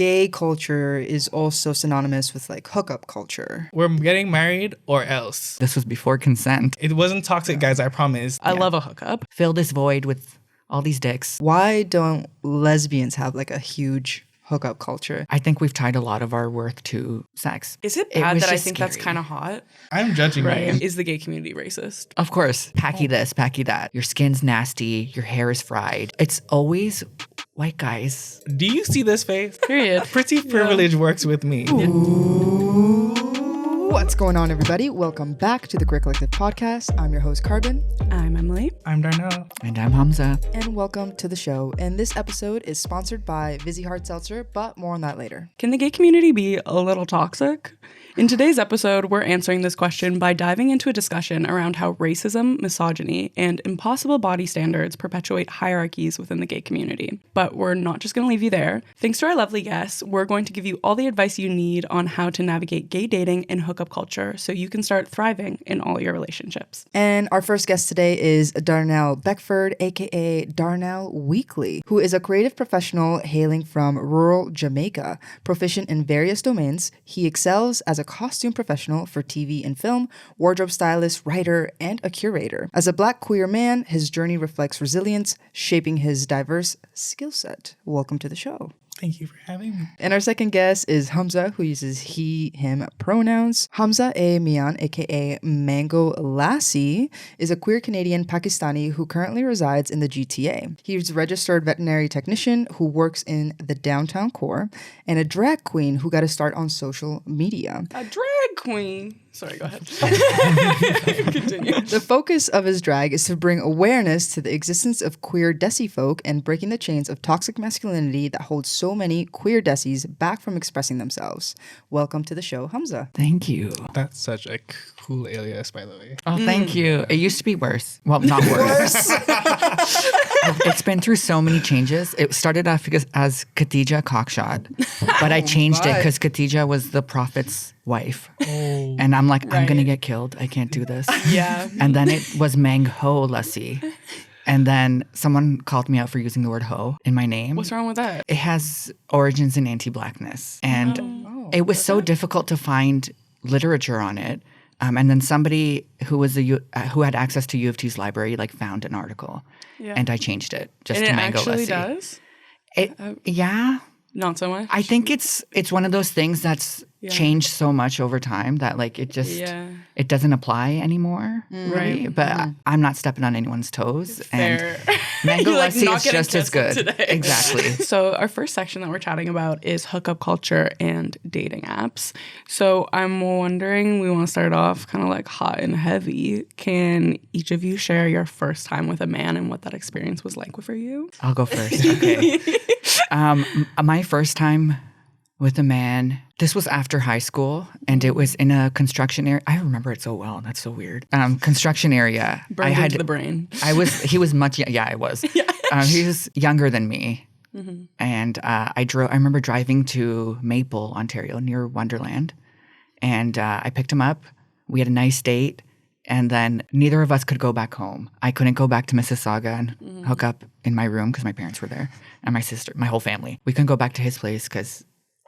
gay culture is also synonymous with like hookup culture. We're getting married or else. This was before consent. It wasn't toxic, guys, I promise. I love a hookup. Fill this void with all these dicks. Why don't lesbians have like a huge hookup culture? I think we've tied a lot of our worth to sex. Is it It bad was that I just think that's scary. kind of hot? I'm judging you. Is the gay community racist? Of course, packy this, packy that. Your skin's nasty, your hair is fried. It's always white guys. Do you see this face? Period. Pretty privilege works with me. What's going on, everybody? Welcome back to the Queer Collective podcast. I'm your host, Carbon. I'm Emily. I'm Darynel. And I'm HUMZA. And welcome to the show. And this episode is sponsored by Vizzy Hard Seltzer, but more on that later. Can the gay community be a little toxic? In today's episode, we're answering this question by diving into a discussion around how racism, misogyny, and impossible body standards perpetuate hierarchies within the gay community. But we're not just going to leave you there. Thanks to our lovely guests, we're going to give you all the advice you need on how to navigate gay dating and hookup culture so you can start thriving in all your relationships. And our first guest today is Darynel Beckford, aka Darynel Weekly, who is a creative professional hailing from rural Jamaica. Proficient in various domains, he excels as a costume professional for TV and film, wardrobe stylist, writer, and a curator. As a Black queer man, his journey reflects resilience, shaping his diverse skill set. Welcome to the show. Thank you for having me. And our second guest is HUMZA, who uses he, him pronouns. HUMZA A. Mian, aka Mango Lassi, is a queer Canadian Pakistani who currently resides in the GTA. He's a registered veterinary technician who works in the downtown core and a drag queen who got a start on social media. A drag queen. Sorry, go ahead. Continue. The focus of his drag is to bring awareness to the existence of queer desi folk and breaking the chains of toxic masculinity that holds so many queer desis back from expressing themselves. Welcome to the show, HUMZA. Thank you. That's such a cool alias, by the way. Oh, thank you. It used to be worse. Well, not worse. It's been through so many changes. It started off as Khadija Cockshot, but I changed it because Khadija was the prophet's wife. Oh. And I'm like, I'm going to Right. get killed. I can't do this. Yeah. And then it was Mango Lassi. And then someone called me out for using the word hoe in my name. What's wrong with that? It has origins in anti-Blackness. And it was so difficult to find literature on it. And then somebody who was who had access to U of T's library found an article. Yeah. And I changed it just And to it Mango actually Lassi. does? Yeah. Not so much? I think it's one of those things that's changed so much over time that it just it doesn't apply anymore, really. Right. But I'm not stepping on anyone's toes. Fair. And Mango You're, Lassi not is getting just as good. canceled today. Exactly. So our first section that we're chatting about is hookup culture and dating apps. So I'm wondering, we want to start off kind of hot and heavy. Can each of you share your first time with a man and what that experience was like for you? I'll go first. Okay. My first time with a man, this was after high school, and it was in a construction area. I remember it so well. That's so weird. Construction area. Burned into the brain. He was much, yeah, I was. He was younger than me. Mm-hmm. And I remember driving to Maple, Ontario, near Wonderland. And I picked him up. We had a nice date. And then neither of us could go back home. I couldn't go back to Mississauga and hook up in my room because my parents were there. And my sister, my whole family. We couldn't go back to his place because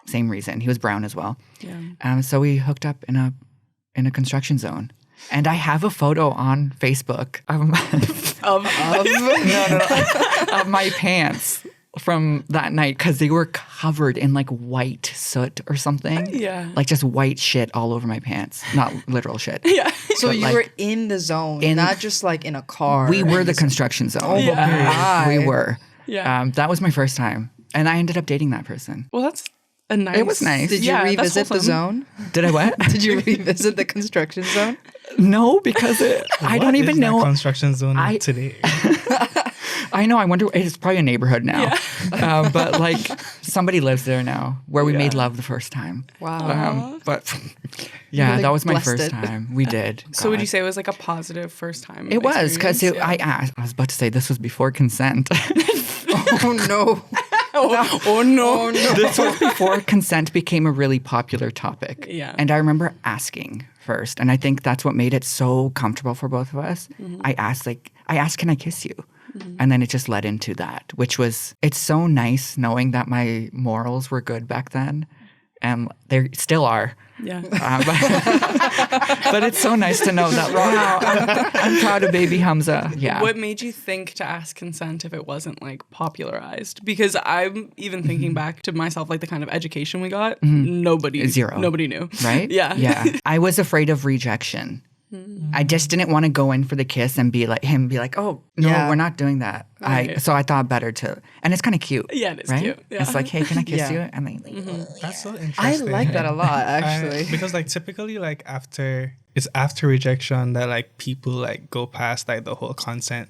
same reason. He was brown as well. Yeah. So we hooked up in a construction zone. And I have a photo on Facebook of my pants from that night because they were covered in white soot or something. Yeah. Just white shit all over my pants. Not literal shit. Yeah. So But, you were in the zone, not just in a car. We were the construction zone. Oh, my. We were. Yeah. That was my first time. And I ended up dating that person. Well, that's a nice... It was nice. Did you that's revisit the wholesome. zone? Did I what? Did you revisit the construction zone? No, because I don't even know. Construction zone today. I know. I wonder. It's probably a neighborhood now. Yeah. But somebody lives there now where we made love the first time. Wow. But yeah, really that was my blessed first it. time. We did. So would you God. say it was a positive first time? It was because experience? I asked. I was about to say this was before consent. Oh, no. Oh no. This was before consent became a really popular topic. Yeah. And I remember asking first, and I think that's what made it so comfortable for both of us. I asked, can I kiss you? And then it just led into that, which was, it's so nice knowing that my morals were good back then. And they still are. Yeah. But it's so nice to know that, wow, I'm proud of baby HUMZA. Yeah. What made you think to ask consent if it wasn't like popularized? Because I'm even thinking back to myself, like the kind of education we got, nobody knew. Right? Yeah. Yeah. I was afraid of rejection. I just didn't want to go in for the kiss and be like, oh, no, we're not doing that. Right. So I thought better to, and it's kind of cute. Yeah, it is right? cute. Yeah. It's like, hey, can I kiss you? And then, That's so interesting. I like that a lot, actually. Because like typically like after rejection that like people like go past like the whole consent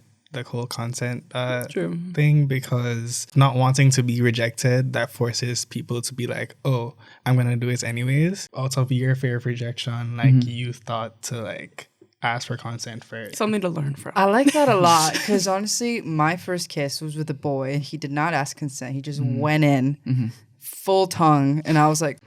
True. thing, because not wanting to be rejected, that forces people to be like, oh, I'm gonna do it anyways. Out of your fear of rejection, like you thought to like ask for consent first. Something to learn from. I like that a lot because honestly, my first kiss was with a boy. He did not ask consent. He just went in full tongue, and I was like,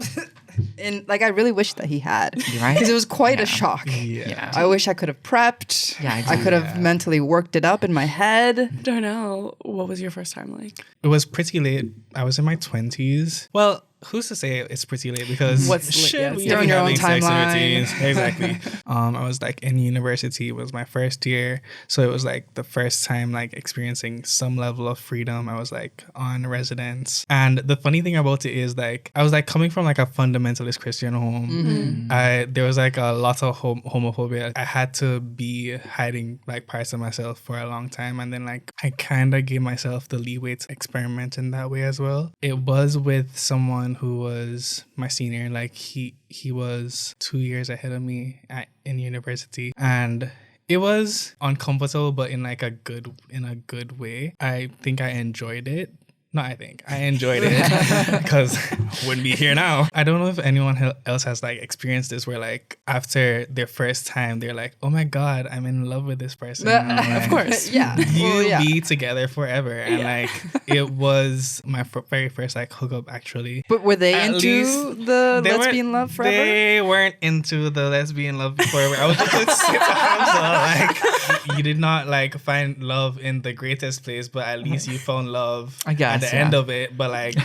and like I really wish that he had, Right? because it was quite a shock. Yeah. I wish I could have prepped. Yeah, I could have mentally worked it up in my head. Darynel, what was your first time like? It was pretty late. I was in my 20s. Well, who's to say it's pretty late, because What's late? shit, Yes. we You're on be your own having sex in our timeline. teens. Exactly. I was like in university. It was my first year, so it was like the first time like experiencing some level of freedom. I was like on residence, and the funny thing about it is like I was like coming from like a fundamentalist Christian home. There was like a lot of homophobia. I had to be hiding like parts of myself for a long time, and then like I kind of gave myself the leeway to experiment in that way as well. It was with someone who was my senior. Like he was 2 years ahead of me in university, and it was uncomfortable, but in like a good way. I think I enjoyed it. No, I think I enjoyed it because I wouldn't be here now. I don't know if anyone else has like experienced this where like after their first time, they're like, oh my God, I'm in love with this person. Of course. Yeah. You'll be together forever. And like, it was my very first like hookup actually. But were they At into least the they let's weren't- be in love forever? They weren't into the let's be in love forever. I was just like, sit down, like you did not like find love in the greatest place, but at least you found love I guess, at the end of it. But like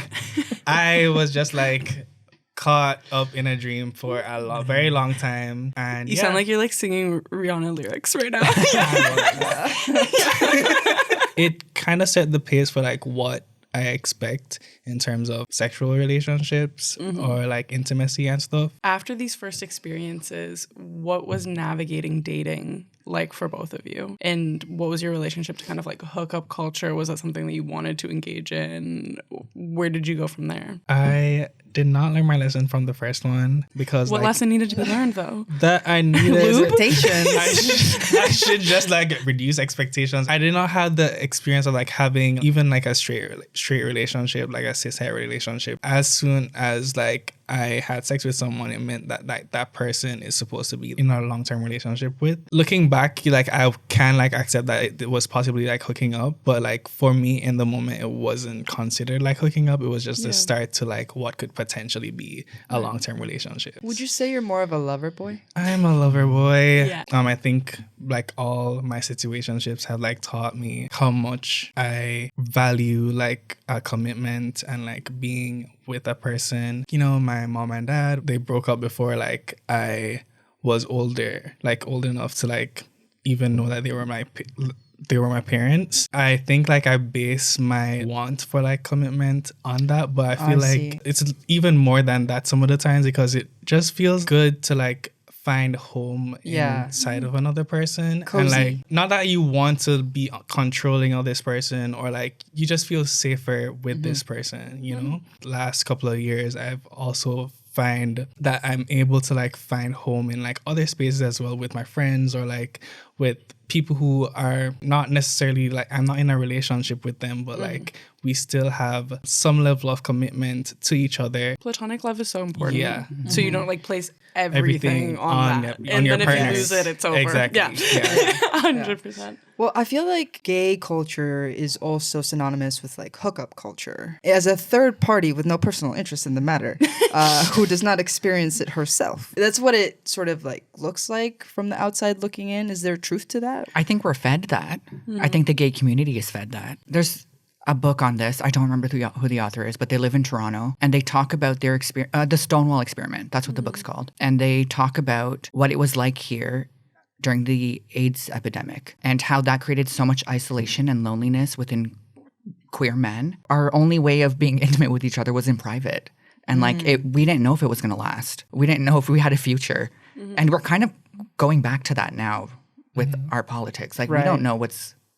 I was just like caught up in a dream for a very long time. And You sound like you're like singing Rihanna lyrics right now. it kind of set the pace for like what I expect in terms of sexual relationships or like intimacy and stuff. After these first experiences, what was navigating dating like for both of you? And what was your relationship to kind of like hookup culture? Was that something that you wanted to engage in? Where did you go from there? I did not learn my lesson from the first one because What like, lesson needed to be learned though? that I needed Expectations. I should just like reduce expectations. I did not have the experience of like having even like a straight relationship, like a cis-het relationship. As soon as like I had sex with someone, it meant that like that person is supposed to be in a long-term relationship with. Looking back, like I can like accept that it was possibly like hooking up, but like for me in the moment, it wasn't considered like hooking up. It was just the start to like what could potentially be a long-term relationship. Would you say you're more of a lover boy? I'm a lover boy. Yeah. I think like all my situationships have like taught me how much I value like a commitment and like being with a person. You know, my mom and dad, they broke up before like I was old enough to like even know that they were my parents. I think like I base my want for like commitment on that, but I feel like it's even more than that some of the times, because it just feels good to like find home inside of another person. Cozy. And like, not that you want to be controlling of this person, or like you just feel safer with this person, you know? Last couple of years, I've also find that I'm able to like find home in like other spaces as well, with my friends or like with people who are not necessarily like, I'm not in a relationship with them, but like we still have some level of commitment to each other. Platonic love is so important. Yeah. So you don't like place everything on that. And your then partner. if you lose it, it's over. Exactly. Yeah. Yeah. 100%. Well, I feel like gay culture is also synonymous with like hookup culture. As a third party with no personal interest in the matter, who does not experience it herself. That's what it sort of like looks like from the outside looking in. Is there truth to that? I think we're fed that. I think the gay community is fed that. There's a book on this. I don't remember who the author is, but they live in Toronto and they talk about their experience, the Stonewall experiment. That's what the book's called. And they talk about what it was like here during the AIDS epidemic and how that created so much isolation and loneliness within queer men. Our only way of being intimate with each other was in private. And we didn't know if it was going to last. We didn't know if we had a future. And we're kind of going back to that now with our politics. Like, we don't know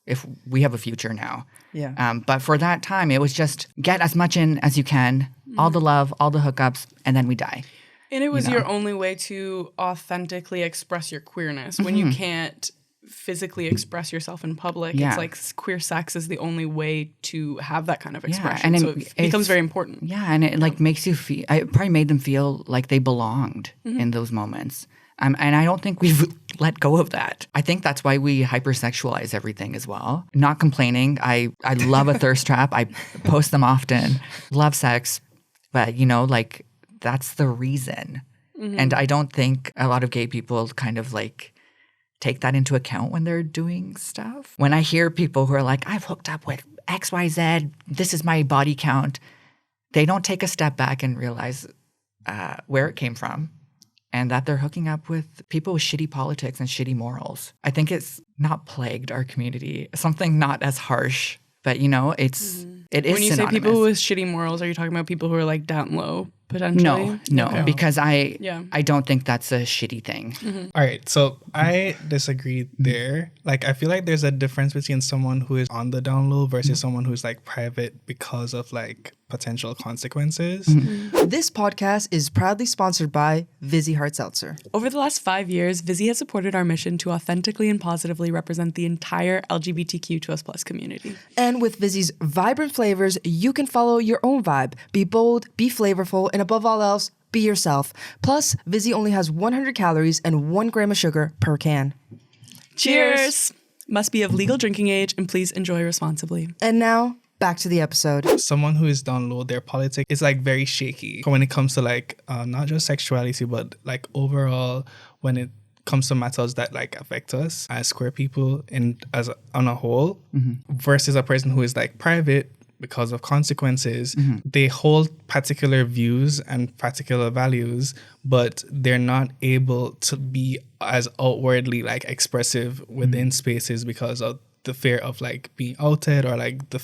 if we have a future now. Yeah. But for that time, it was just get as much in as you can, all the love, all the hookups, and then we die. And it was your only way to authentically express your queerness. When you can't physically express yourself in public, it's like queer sex is the only way to have that kind of expression. And so it becomes very important. Yeah, and it like makes you feel, it probably made them feel like they belonged in those moments. And I don't think we've let go of that. I think that's why we hypersexualize everything as well. Not complaining. I love a thirst trap. I post them often. Love sex. But, like, that's the reason. And I don't think a lot of gay people kind of like take that into account when they're doing stuff. When I hear people who are like, I've hooked up with XYZ, this is my body count, they don't take a step back and realize where it came from and that they're hooking up with people with shitty politics and shitty morals. I think it's not plagued our community. Something not as harsh, but it is When you synonymous. say people with shitty morals, are you talking about people who are like down low potentially? No, Okay. because I don't think that's a shitty thing. All right, so I disagree there. Like, I feel like there's a difference between someone who is on the down low versus someone who's like private because of like potential consequences. This podcast is proudly sponsored by Vizzy Hard Seltzer. Over the last 5 years, Vizzy has supported our mission to authentically and positively represent the entire LGBTQ2S+ community. And with Vizzy's vibrant flavors, you can follow your own vibe. Be bold, be flavorful, and above all else, be yourself. Plus, Vizzy only has 100 calories and 1 gram of sugar per can. Cheers! Must be of legal drinking age, and please enjoy responsibly. And now, back to the episode. Someone who is down low, their politics is like very shaky when it comes to like not just sexuality, but like overall when it comes to matters that like affect us as queer people and as on a whole, versus a person who is like private because of consequences. They hold particular views and particular values, but they're not able to be as outwardly like expressive within spaces because of the fear of like being outed or like the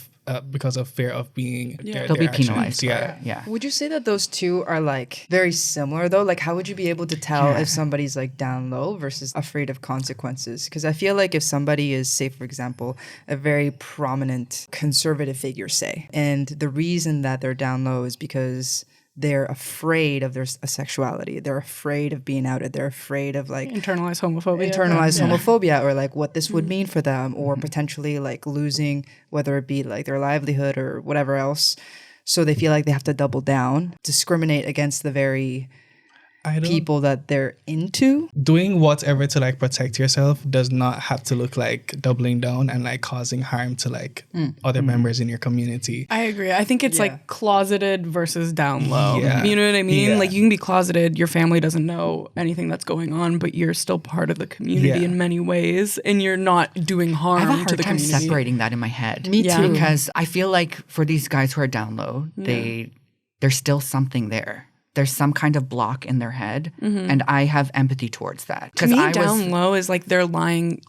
because of fear of being They'll be penalized. Yeah. Would you say that those two are like very similar though? Like, how would you be able to tell if somebody's like down low versus afraid of consequences? Because I feel like if somebody is, say, for example, a very prominent conservative figure, say, and the reason that they're down low is because they're afraid of their sexuality. They're afraid of being outed. They're afraid of like Internalized homophobia. Homophobia, or like what this would mean for them, or potentially like losing, whether it be like their livelihood or whatever else. So they feel like they have to double down, discriminate against the very people that they're into. Doing whatever to like protect yourself does not have to look like doubling down and like causing harm to like other members in your community. I agree. I think it's like closeted versus down low. Yeah. You know what I mean? Yeah. Like, you can be closeted, your family doesn't know anything that's going on, but you're still part of the community in many ways, and you're not doing harm I have a hard to the time community. separating that in my head. Me too. Because I feel like for these guys who are down low, there's still something there. There's some kind of block in their head, and I have empathy towards that. To me, down low is like they're lying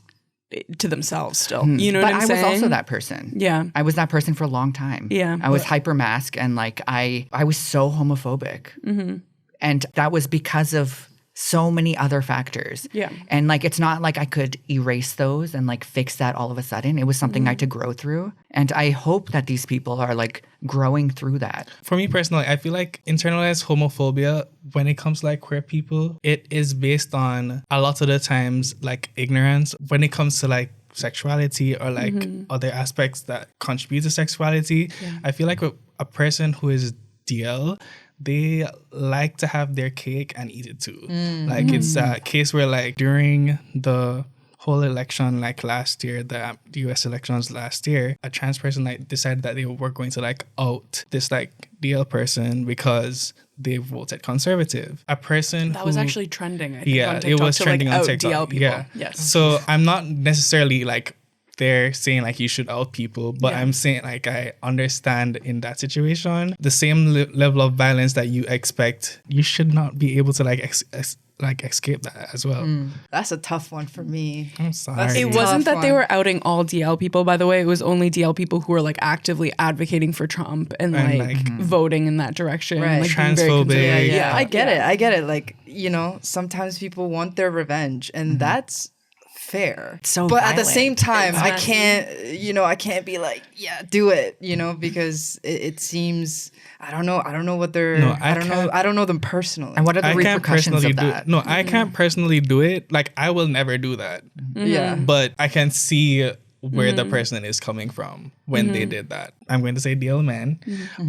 to themselves still. You know what I'm saying? But I was also that person. Yeah. I was that person for a long time. Yeah. I was hyper mask, and like I was so homophobic. And that was because of so many other factors. Yeah. And like, it's not like I could erase those and like fix that all of a sudden. It was something I had to grow through. And I hope that these people are like growing through that. For me personally, I feel like internalized homophobia, when it comes to like queer people, it is based on a lot of the times like ignorance when it comes to like sexuality or like other aspects that contribute to sexuality. I feel like a person who is DL, they like to have their cake and eat it too. Like it's a case where like during the whole election, like last year, the US elections last year, a trans person like decided that they were going to like out this like DL person because they voted conservative. A person that was actually trending, I think, on TikTok, it was trending to, like, on out TikTok. DL people. Yeah. Yes. So I'm not necessarily like they're saying like you should out people, but I'm saying like I understand in that situation the same level of violence that you expect, you should not be able to like escape that as well. That's a tough one for me. I'm sorry. It wasn't that they were outing all DL people, by the way. It was only DL people who were like actively advocating for Trump and like voting in that direction. Right. Like, being very Transphobic. conservative. Yeah, I get it. Like, you know, sometimes people want their revenge, and that's fair. So but at the violent. same time, It's I messy. can't be like, yeah, do it, you know, because it seems I don't know what they're No, I don't know them personally. And what are the I can't repercussions personally of do that? it. No, I can't personally do it. Like I will never do that. Yeah. But I can see where the person is coming from when they did that. I'm going to say DL men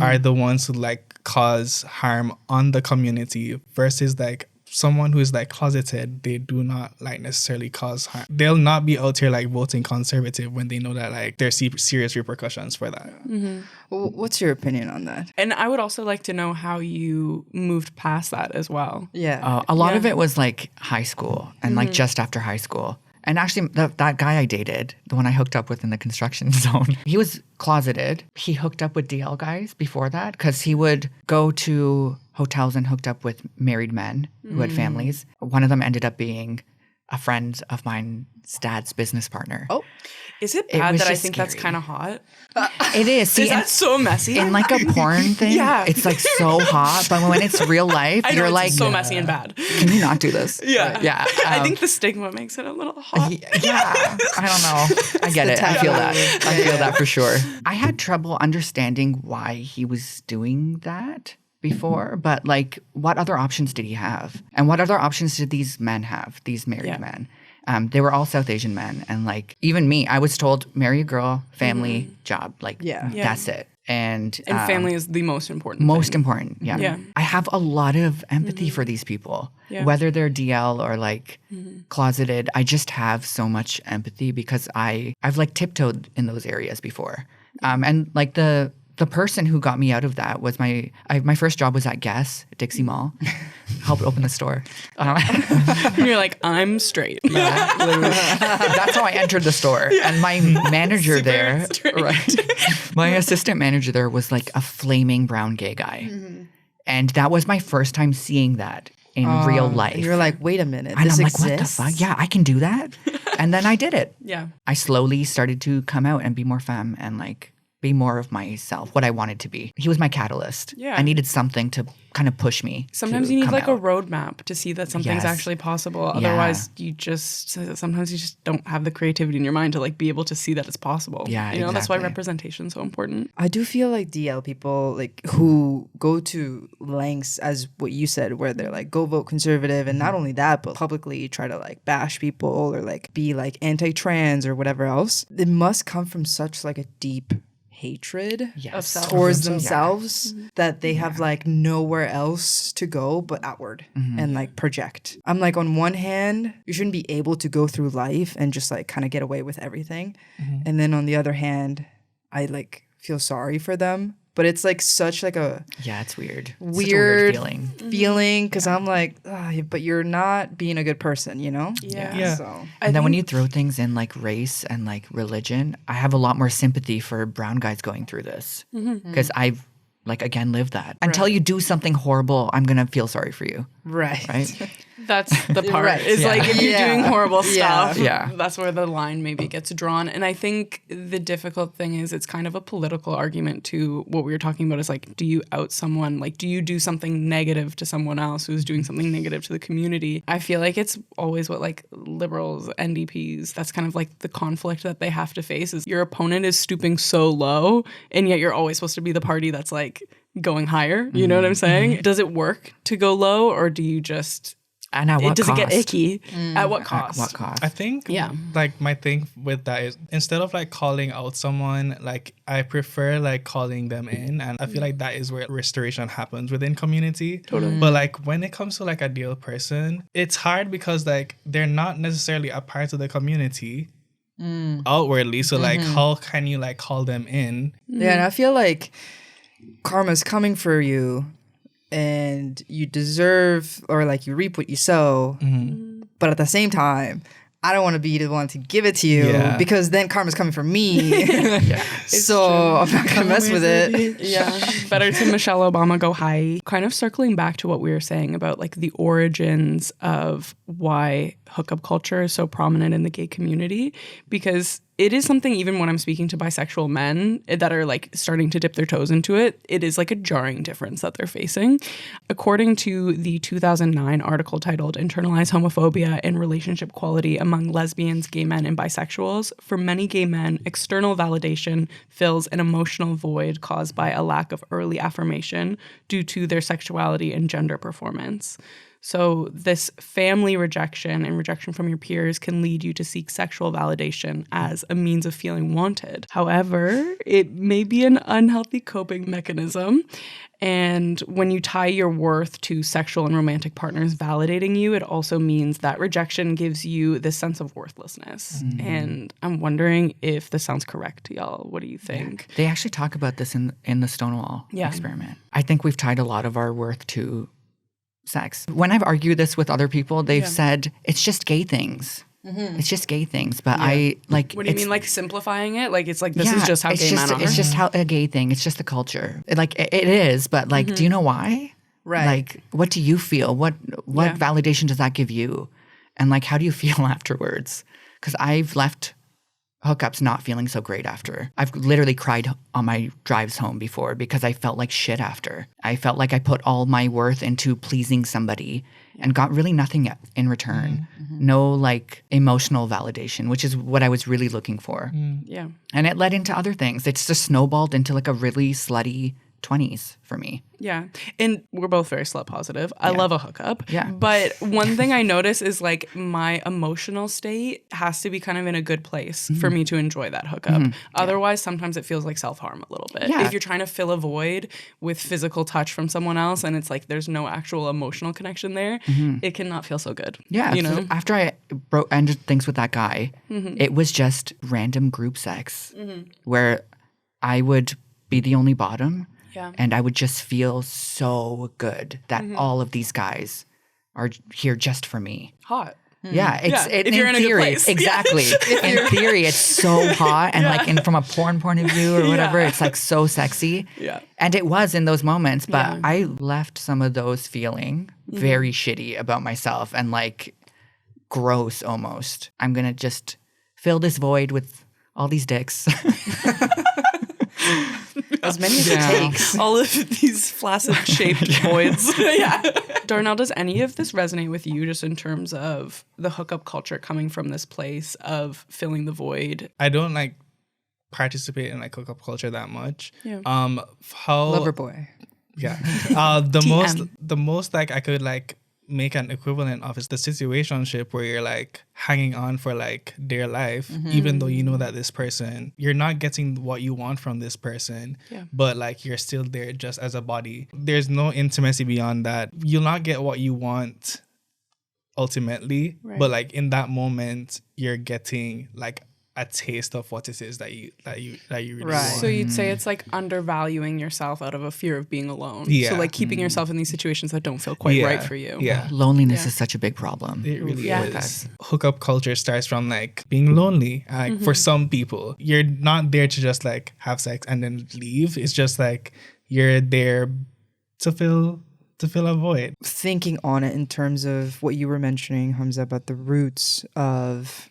are the ones who like cause harm on the community versus like someone who is like closeted. They do not like necessarily cause harm. They'll not be out here like voting conservative when they know that like there's serious repercussions for that. Well, what's your opinion on that? And I would also like to know how you moved past that as well. Yeah. A lot of it was like high school and like just after high school. And actually, that guy I dated, the one I hooked up with in the construction zone, he was closeted. He hooked up with DL guys before that because he would go to hotels and hooked up with married men who had families. One of them ended up being a friend of mine's dad's business partner. Oh. Is it It bad was that I just think that's scary. kind of hot? It is. See, Is that so messy? in like a porn thing, Yeah. it's like so hot. But when it's real life, I know you're it's like, so messy and bad. can you not do this? Yeah. Yeah. I think the stigma makes it a little hot. Yeah, I don't know. I get it. I feel that. I feel that for sure. I had trouble understanding why he was doing that before, but like, what other options did he have? And what other options did these men have, these married men? They were all South Asian men. And like, even me, I was told, marry a girl, family, job. Like, that's it. And family is the most important most thing. important. Yeah. Yeah. I have a lot of empathy for these people, whether they're DL or like closeted. I just have so much empathy because I've like tiptoed in those areas before. And like the person who got me out of that was my first job was at Guess, Dixie Mall. Helped open the store. And you're like, I'm straight. That's how I entered the store. And my manager there, my assistant manager there was like a flaming brown gay guy. And that was my first time seeing that in real life. And you're like, wait a minute, and this I'm like, exists? what the fuck? Yeah, I can do that. And then I did it. Yeah. I slowly started to come out and be more femme and like be more of myself, what I wanted to be. He was my catalyst. Yeah. I needed something to kind of push me. Sometimes to you need come like out. a roadmap to see that something's Yes. actually possible. Otherwise, sometimes you just don't have the creativity in your mind to like be able to see that it's possible. Yeah, you know, that's why exactly. representation is so important. I do feel like DL people like who go to lengths as what you said, where they're like go vote conservative, and not only that, but publicly try to like bash people or like be like anti-trans or whatever else. It must come from such like a deep hatred Yes. towards themselves that they have like nowhere else to go but outward and like project. I'm like, on one hand, you shouldn't be able to go through life and just like kind of get away with everything. And then on the other hand, I like feel sorry for them. But it's like such like a Yeah, it's weird. Such a weird feeling. because I'm like, but you're not being a good person, you know? Yeah. So And then when you throw things in like race and like religion, I have a lot more sympathy for brown guys going through this because I've like again lived that. Until you do something horrible, I'm gonna feel sorry for you, right. right? That's the part. Right. Is like if you're doing horrible Yeah. stuff, Yeah. that's where the line maybe gets drawn. And I think the difficult thing is it's kind of a political argument to what we were talking about is like, do you out someone? Like, do you do something negative to someone else who's doing something negative to the community? I feel like it's always what like liberals, NDPs, that's kind of like the conflict that they have to face is your opponent is stooping so low and yet you're always supposed to be the party that's like going higher. You know what I'm saying? Does it work to go low or do you just And at what does cost? it get icky? At what cost? At what cost? I think Yeah. like my thing with that is instead of like calling out someone, like I prefer like calling them in, and I feel like that is where restoration happens within community. Totally. But like when it comes to like a deal person, it's hard because like they're not necessarily a part of the community outwardly. So like how can you like call them in? Yeah, and I feel like karma's coming for you and you deserve, or like you reap what you sow. But at the same time, I don't want to be the one to give it to you Yeah. because then karma's coming for me. So I'm not going to mess with it. Yeah. Better to Michelle Obama go high. Kind of circling back to what we were saying about like the origins of why hookup culture is so prominent in the gay community, because it is something, even when I'm speaking to bisexual men that are like starting to dip their toes into it, it is like a jarring difference that they're facing. According to the 2009 article titled Internalized Homophobia and Relationship Quality Among Lesbians, Gay Men, and Bisexuals, for many gay men, external validation fills an emotional void caused by a lack of early affirmation due to their sexuality and gender performance. So this family rejection and rejection from your peers can lead you to seek sexual validation as a means of feeling wanted. However, it may be an unhealthy coping mechanism. And when you tie your worth to sexual and romantic partners validating you, it also means that rejection gives you this sense of worthlessness. And I'm wondering if this sounds correct to y'all. What do you think? They actually talk about this in the Stonewall experiment. I think we've tied a lot of our worth to sex. When I've argued this with other people, they've said it's just gay things. It's just gay things. But I like. What do you mean, like simplifying it? Like it's like this is just how gay men are. It's just how a gay thing. It's just the culture. It is. But like, do you know why? Right. Like, what do you feel? What validation does that give you? And like, how do you feel afterwards? Because I've left hookups not feeling so great after. I've literally cried on my drives home before because I felt like shit after. I felt like I put all my worth into pleasing somebody and got really nothing in return. No like emotional validation, which is what I was really looking for. Yeah. And it led into other things. It's just snowballed into like a really slutty 20s for me. Yeah. And we're both very slut positive. I love a hookup. Yeah. But one thing I notice is like my emotional state has to be kind of in a good place for me to enjoy that hookup. Otherwise, sometimes it feels like self-harm a little bit. Yeah. If you're trying to fill a void with physical touch from someone else and it's like there's no actual emotional connection there, it cannot feel so good. Yeah. You know? After I ended things with that guy, it was just random group sex where I would be the only bottom. Yeah. And I would just feel so good that all of these guys are here just for me. Hot. Yeah, if you're in a good place. Exactly. In theory, it's so hot, and like, and from a porn point of view or whatever, it's like so sexy. Yeah. And it was in those moments, but I left some of those feeling very shitty about myself and like gross almost. I'm gonna just fill this void with all these dicks. As many as it takes. All of these flaccid shaped voids. Darynel, does any of this resonate with you just in terms of the hookup culture coming from this place of filling the void? I don't like participate in like hookup culture that much. Yeah. How Lover boy. Yeah. The most like I could like make an equivalent of is the situationship where you're like hanging on for like dear life, even though you know that this person, you're not getting what you want from this person, but like you're still there just as a body. There's no intimacy beyond that. You'll not get what you want ultimately, but like in that moment, you're getting like a taste of what it is that you really want. So you'd say it's like undervaluing yourself out of a fear of being alone. Yeah. So like keeping yourself in these situations that don't feel quite right for you. Yeah. Loneliness is such a big problem. It really Yes. is. Hookup culture starts from like being lonely. Like for some people, you're not there to just like have sex and then leave. It's just like you're there to fill a void. Thinking on it in terms of what you were mentioning, HUMZA, about the roots of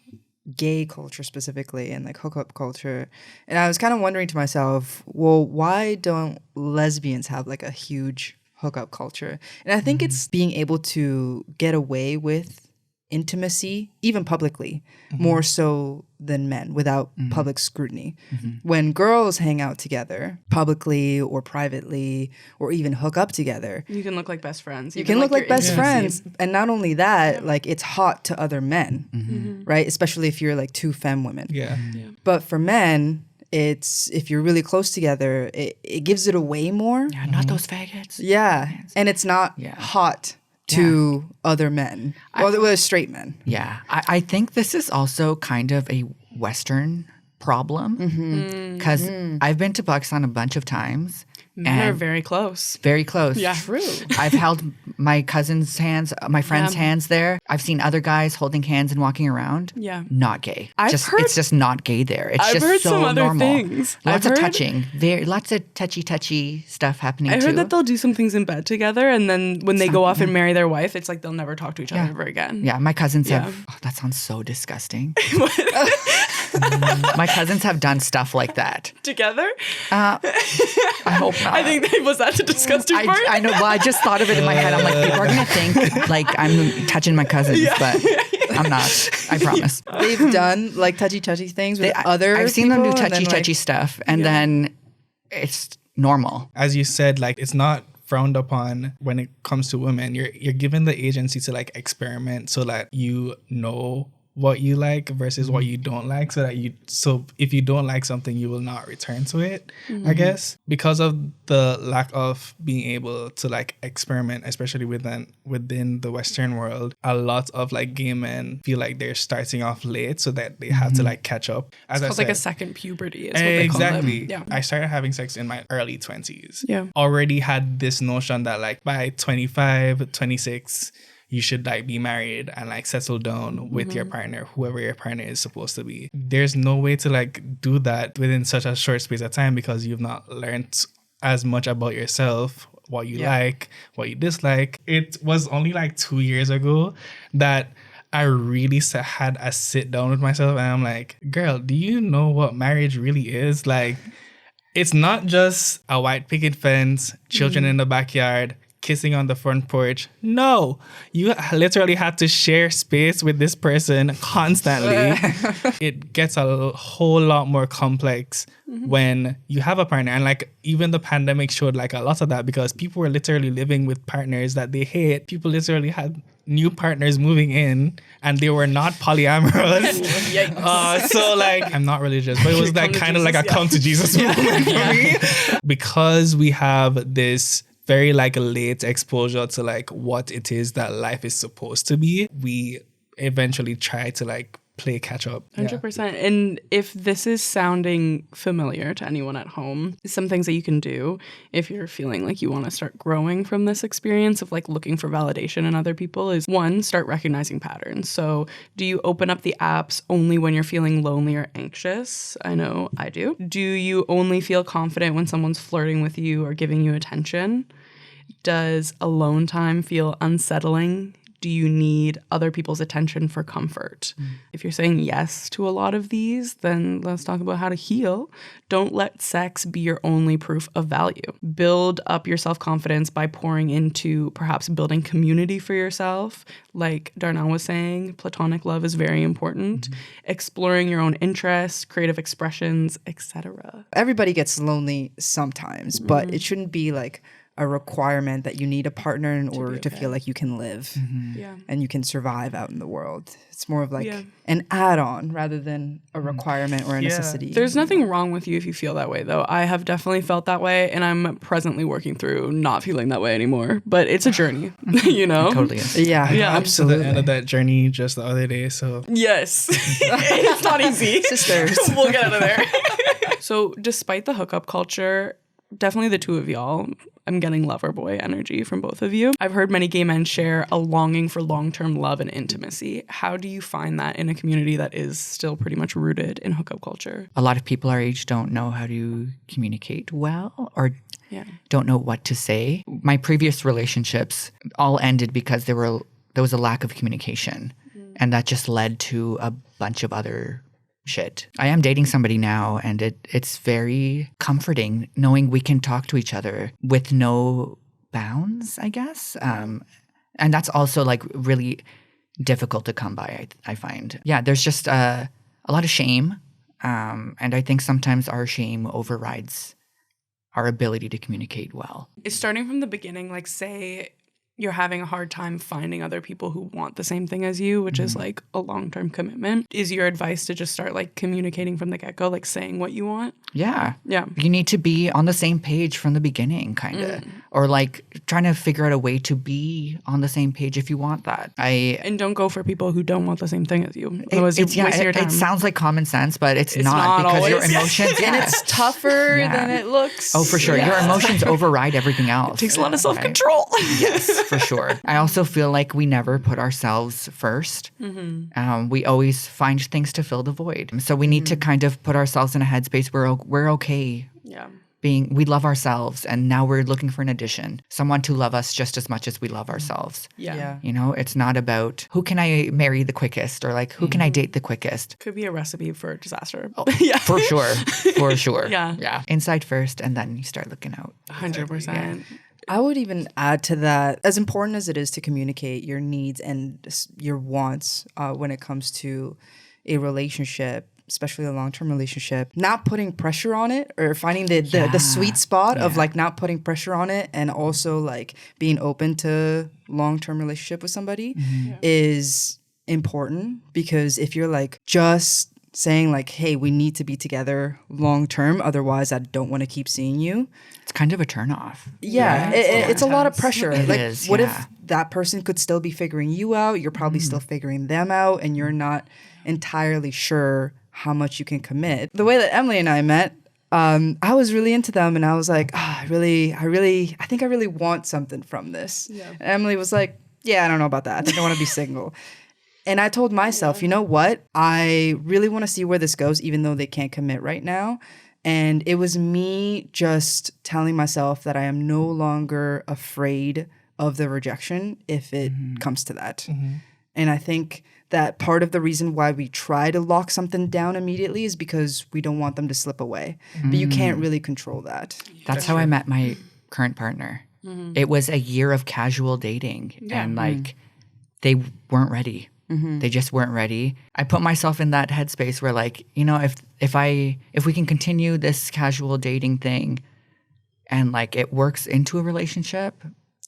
gay culture specifically and like hookup culture. And I was kind of wondering to myself, well, why don't lesbians have like a huge hookup culture? And I think it's being able to get away with intimacy, even publicly, more so than men without public scrutiny. When girls hang out together, publicly or privately, or even hook up together, You can look like best friends. you even, can look like your best intimacy. friends. And not only that, like it's hot to other men, right? Especially if you're like two femme women. Yeah. But for men, it's if you're really close together, it gives it away more. Yeah, not those faggots. Yeah. And it's not hot to other men. Well, it was straight men. Yeah. I think this is also kind of a Western problem because I've been to Pakistan a bunch of times. Men are very close. Very close. Yeah. True. I've held my cousin's hands, my friend's hands there. I've seen other guys holding hands and walking around. Yeah. Not gay. I've heard- It's just not gay there. It's I've just heard so some other normal. things. Lots I've of heard- touching. Lots of touchy stuff happening I too. heard that they'll do some things in bed together, and then when they go off and marry their wife, it's like they'll never talk to each other ever again. Yeah, my cousins have. Oh, that sounds so disgusting. My cousins have done stuff like that. Together? I hope not. I think was that the disgusting part? I know. Well, I just thought of it in my head. I'm like, people are gonna think like I'm touching my cousins, but I'm not. I promise. They've done like touchy things with other I've seen them do people, and then, touchy stuff, and then it's normal. As you said, like it's not frowned upon when it comes to women. You're given the agency to like experiment so that you know what you like versus what you don't like, so if you don't like something, you will not return to it. I guess because of the lack of being able to like experiment, especially within the Western world, a lot of like gay men feel like they're starting off late so that they have to like catch up. As It's called I like a said, second puberty is what they call exactly. it. Yeah. I started having sex in my early 20s. Yeah. Already had this notion that like by 25, 26, you should like be married and like settle down with your partner, whoever your partner is supposed to be. There's no way to like do that within such a short space of time because you've not learned as much about yourself, what you like, what you dislike. It was only like 2 years ago that I really had a sit down with myself and I'm like, girl, do you know what marriage really is? Like, it's not just a white picket fence, children in the backyard, kissing on the front porch. No, you literally had to share space with this person constantly. It gets a whole lot more complex when you have a partner. And like even the pandemic showed like a lot of that because people were literally living with partners that they hate. People literally had new partners moving in and they were not polyamorous. So like, I'm not religious, but it was like kind of like a come to Jesus moment for me. Because we have this very like late exposure to like what it is that life is supposed to be, we eventually try to like play catch up. 100%. And if this is sounding familiar to anyone at home, some things that you can do if you're feeling like you want to start growing from this experience of like looking for validation in other people is one, start recognizing patterns. So do you open up the apps only when you're feeling lonely or anxious? I know I do. Do you only feel confident when someone's flirting with you or giving you attention? Does alone time feel unsettling? Do you need other people's attention for comfort? If you're saying yes to a lot of these, then let's talk about how to heal. Don't let sex be your only proof of value. Build up your self-confidence by pouring into perhaps building community for yourself. Like Darynel was saying, platonic love is very important. Exploring your own interests, creative expressions, etc. Everybody gets lonely sometimes, but it shouldn't be like a requirement that you need a partner in order to feel like you can live and you can survive out in the world. It's more of like an add-on rather than a requirement or a necessity. There's nothing wrong with you if you feel that way, though. I have definitely felt that way, and I'm presently working through not feeling that way anymore. But it's a journey, you know? Totally is. Yeah, Yeah. To the absolutely. end of that journey just the other day. So Yes. It's not easy. Sisters. We'll get out of there. So despite the hookup culture, definitely the two of y'all, I'm getting lover boy energy from both of you. I've heard many gay men share a longing for long-term love and intimacy. How do you find that in a community that is still pretty much rooted in hookup culture? A lot of people our age don't know how to communicate well or don't know what to say. My previous relationships all ended because there was a lack of communication. And that just led to a bunch of other shit. I am dating somebody now, and it's very comforting knowing we can talk to each other with no bounds, I guess. And that's also like really difficult to come by, I find. Yeah, there's just a lot of shame. And I think sometimes our shame overrides our ability to communicate well. Is starting from the beginning, like say you're having a hard time finding other people who want the same thing as you, which is like a long-term commitment. Is your advice to just start like communicating from the get-go, like saying what you want? Yeah. Yeah. You need to be on the same page from the beginning, kind of. Or like trying to figure out a way to be on the same page if you want that. And don't go for people who don't want the same thing as you. Otherwise, you waste your time. It sounds like common sense, but it's not because always. your emotions... And it's tougher than it looks. Oh, for sure. Your emotions override everything else. It takes a lot of self-control. Yes, for sure. I also feel like we never put ourselves first. We always find things to fill the void. So we need to kind of put ourselves in a headspace where we're okay we love ourselves, and now we're looking for an addition, someone to love us just as much as we love ourselves. Yeah. You know, it's not about who can I marry the quickest or like who can I date the quickest. Could be a recipe for disaster. For sure. For sure. Yeah. Inside first, and then you start looking out. 100%. I would even add to that, as important as it is to communicate your needs and your wants when it comes to a relationship, especially a long-term relationship, not putting pressure on it, or finding the sweet spot of like not putting pressure on it, and also like being open to long-term relationship with somebody is important. Because if you're like just saying like, hey, we need to be together long-term, otherwise I don't want to keep seeing you, it's kind of a turnoff. Yeah, it's a lot of pressure. It like, is, what if that person could still be figuring you out? You're probably still figuring them out, and you're not entirely sure how much you can commit. The way that Emily and I met, I was really into them, and I was like, I think I really want something from this. Yeah. And Emily was like, yeah, I don't know about that. I think I want to be single. And I told myself, you know what? I really want to see where this goes, even though they can't commit right now. And it was me just telling myself that I am no longer afraid of the rejection if it comes to that. And I think that part of the reason why we try to lock something down immediately is because we don't want them to slip away. But you can't really control that. That's how I met my current partner. It was a year of casual dating, and like they weren't ready. They just weren't ready. I put myself in that headspace where like, you know, if we can continue this casual dating thing and like it works into a relationship,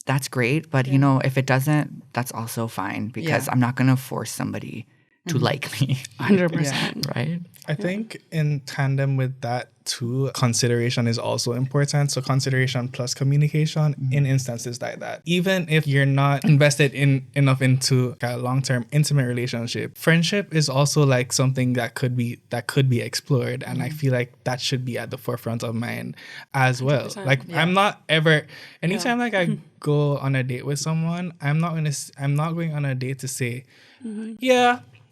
that's great. But you know, if it doesn't, that's also fine, because I'm not going to force somebody to like me. 100%. Right? I think in tandem with that too, consideration is also important. So consideration plus communication in instances like that. Even if you're not invested enough into a long-term intimate relationship, friendship is also like something that could be explored. And I feel like that should be at the forefront of mind as well. Like I'm not ever, anytime like I go on a date with someone, I'm not going on a date to say,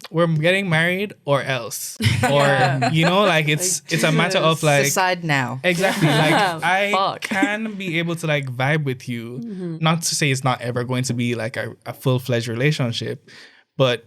we're getting married or else, or you know, like it's a matter of like decide now. Exactly. Like I can be able to like vibe with you, not to say it's not ever going to be like a full-fledged relationship, but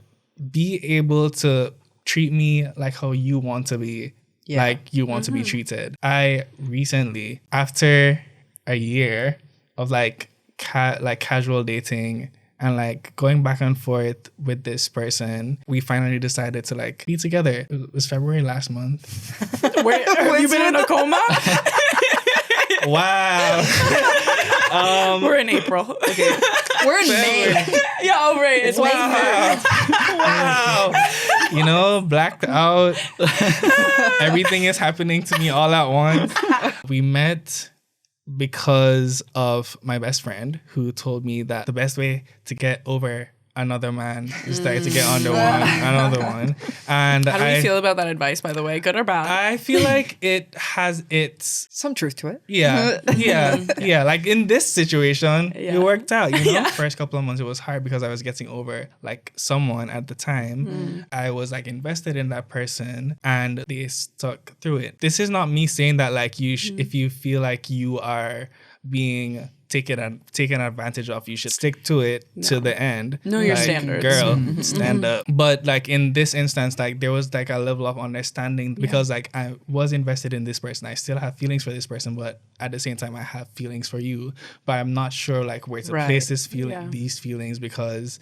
be able to treat me like how you want to be, like you want to be treated. I recently, after a year of like casual dating and like going back and forth with this person, we finally decided to like be together. It was February last month. Wait, have you been in a coma? Wow. We're in April. Okay. We're in May. Yeah, oh, right. It's wow. Wow. You know, blacked out. Everything is happening to me all at once. We met because of my best friend, who told me that the best way to get over another man is to get under another one. And how do you feel about that advice, by the way? Good or bad? I feel like it has some truth to it. Yeah. Like in this situation, it worked out, you know? First couple of months it was hard because I was getting over like someone at the time. I was like invested in that person, and they stuck through it. This is not me saying that like you if you feel like you are being taken advantage of, you should stick to it to the end. Know your standards. Girl, stand up. But like in this instance, like there was like a level of understanding because like I was invested in this person. I still have feelings for this person, but at the same time I have feelings for you. But I'm not sure like where to place these feelings because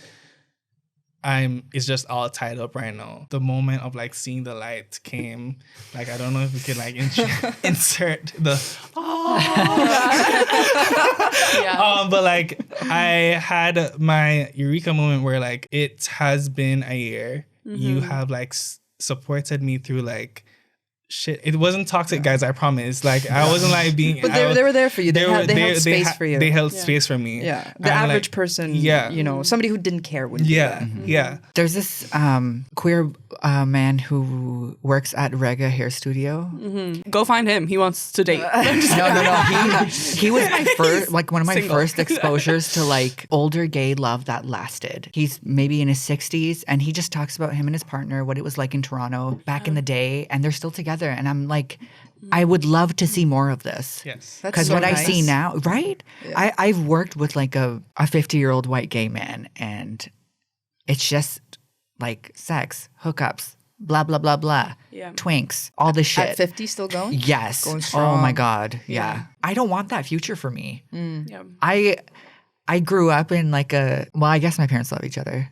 it's just all tied up right now. The moment of like seeing the light came. Like, I don't know if we could like insert the but like I had my eureka moment where like it has been a year. You have like supported me through like shit. It wasn't toxic, guys, I promise. Like, I wasn't like being... But they were there for you. They held space for you. They held space for me. Yeah. The average person, you know, somebody who didn't care would do that. Yeah. There's this queer man who works at Rega Hair Studio. Go find him. He wants to date. No. He was my first, like one of my first exposures to like older gay love that lasted. He's maybe in his 60s and he just talks about him and his partner, what it was like in Toronto back in the day, and they're still together. And I'm like, I would love to see more of this. Yes. Because so what nice. I see now, right? Yeah. I've worked with like a 50-year-old white gay man, and it's just like sex, hookups, blah, blah, blah, blah, twinks, all this shit. At 50 still going? Yes. Going strong. Oh my God. Yeah. I don't want that future for me. Yeah. I grew up in like I guess my parents love each other.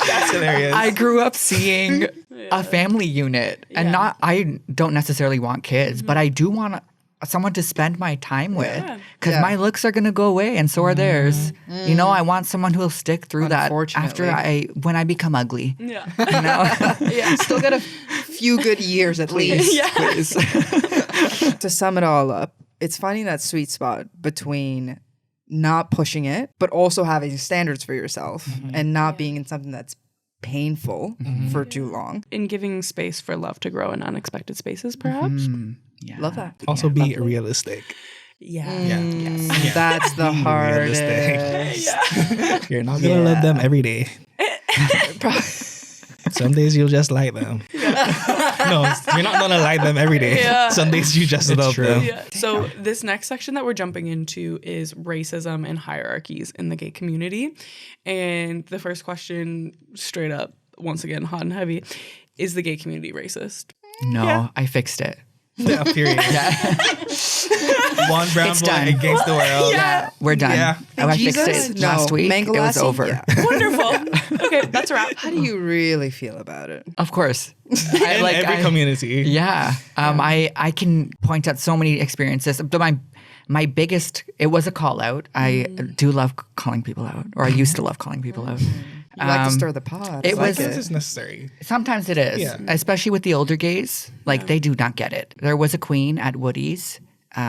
That's hilarious. I grew up seeing a family unit, and I don't necessarily want kids, but I do want someone to spend my time with, because my looks are going to go away and so are theirs. You know, I want someone who will stick through that after when I become ugly. Yeah. You know? Still got a few good years at least. Please. To sum it all up, it's finding that sweet spot between not pushing it, but also having standards for yourself and not being in something that's painful for too long. In giving space for love to grow in unexpected spaces, perhaps. Yeah. Love that. Also be realistic. Yeah. That's the hardest. You're not going to love them every day. Some days you'll just like them. No, you're not going to like them every day. Some days you just love them. So this next section that we're jumping into is racism and hierarchies in the gay community. And the first question, straight up, once again, hot and heavy, is the gay community racist? No, I fixed it. Yeah, period. One brown boy against the world. We're done. Yeah. I fixed it last week. Mango it was Lassi? over. Yeah. Wonderful. Okay, that's a wrap. How do you really feel about it? Of course. In every community. Yeah. I can point out so many experiences. But my biggest, it was a call out. I do love calling people out, or I used to love calling people out. You like to stir the pot. This is necessary. Sometimes it is, especially with the older gays. Like, they do not get it. There was a queen at Woody's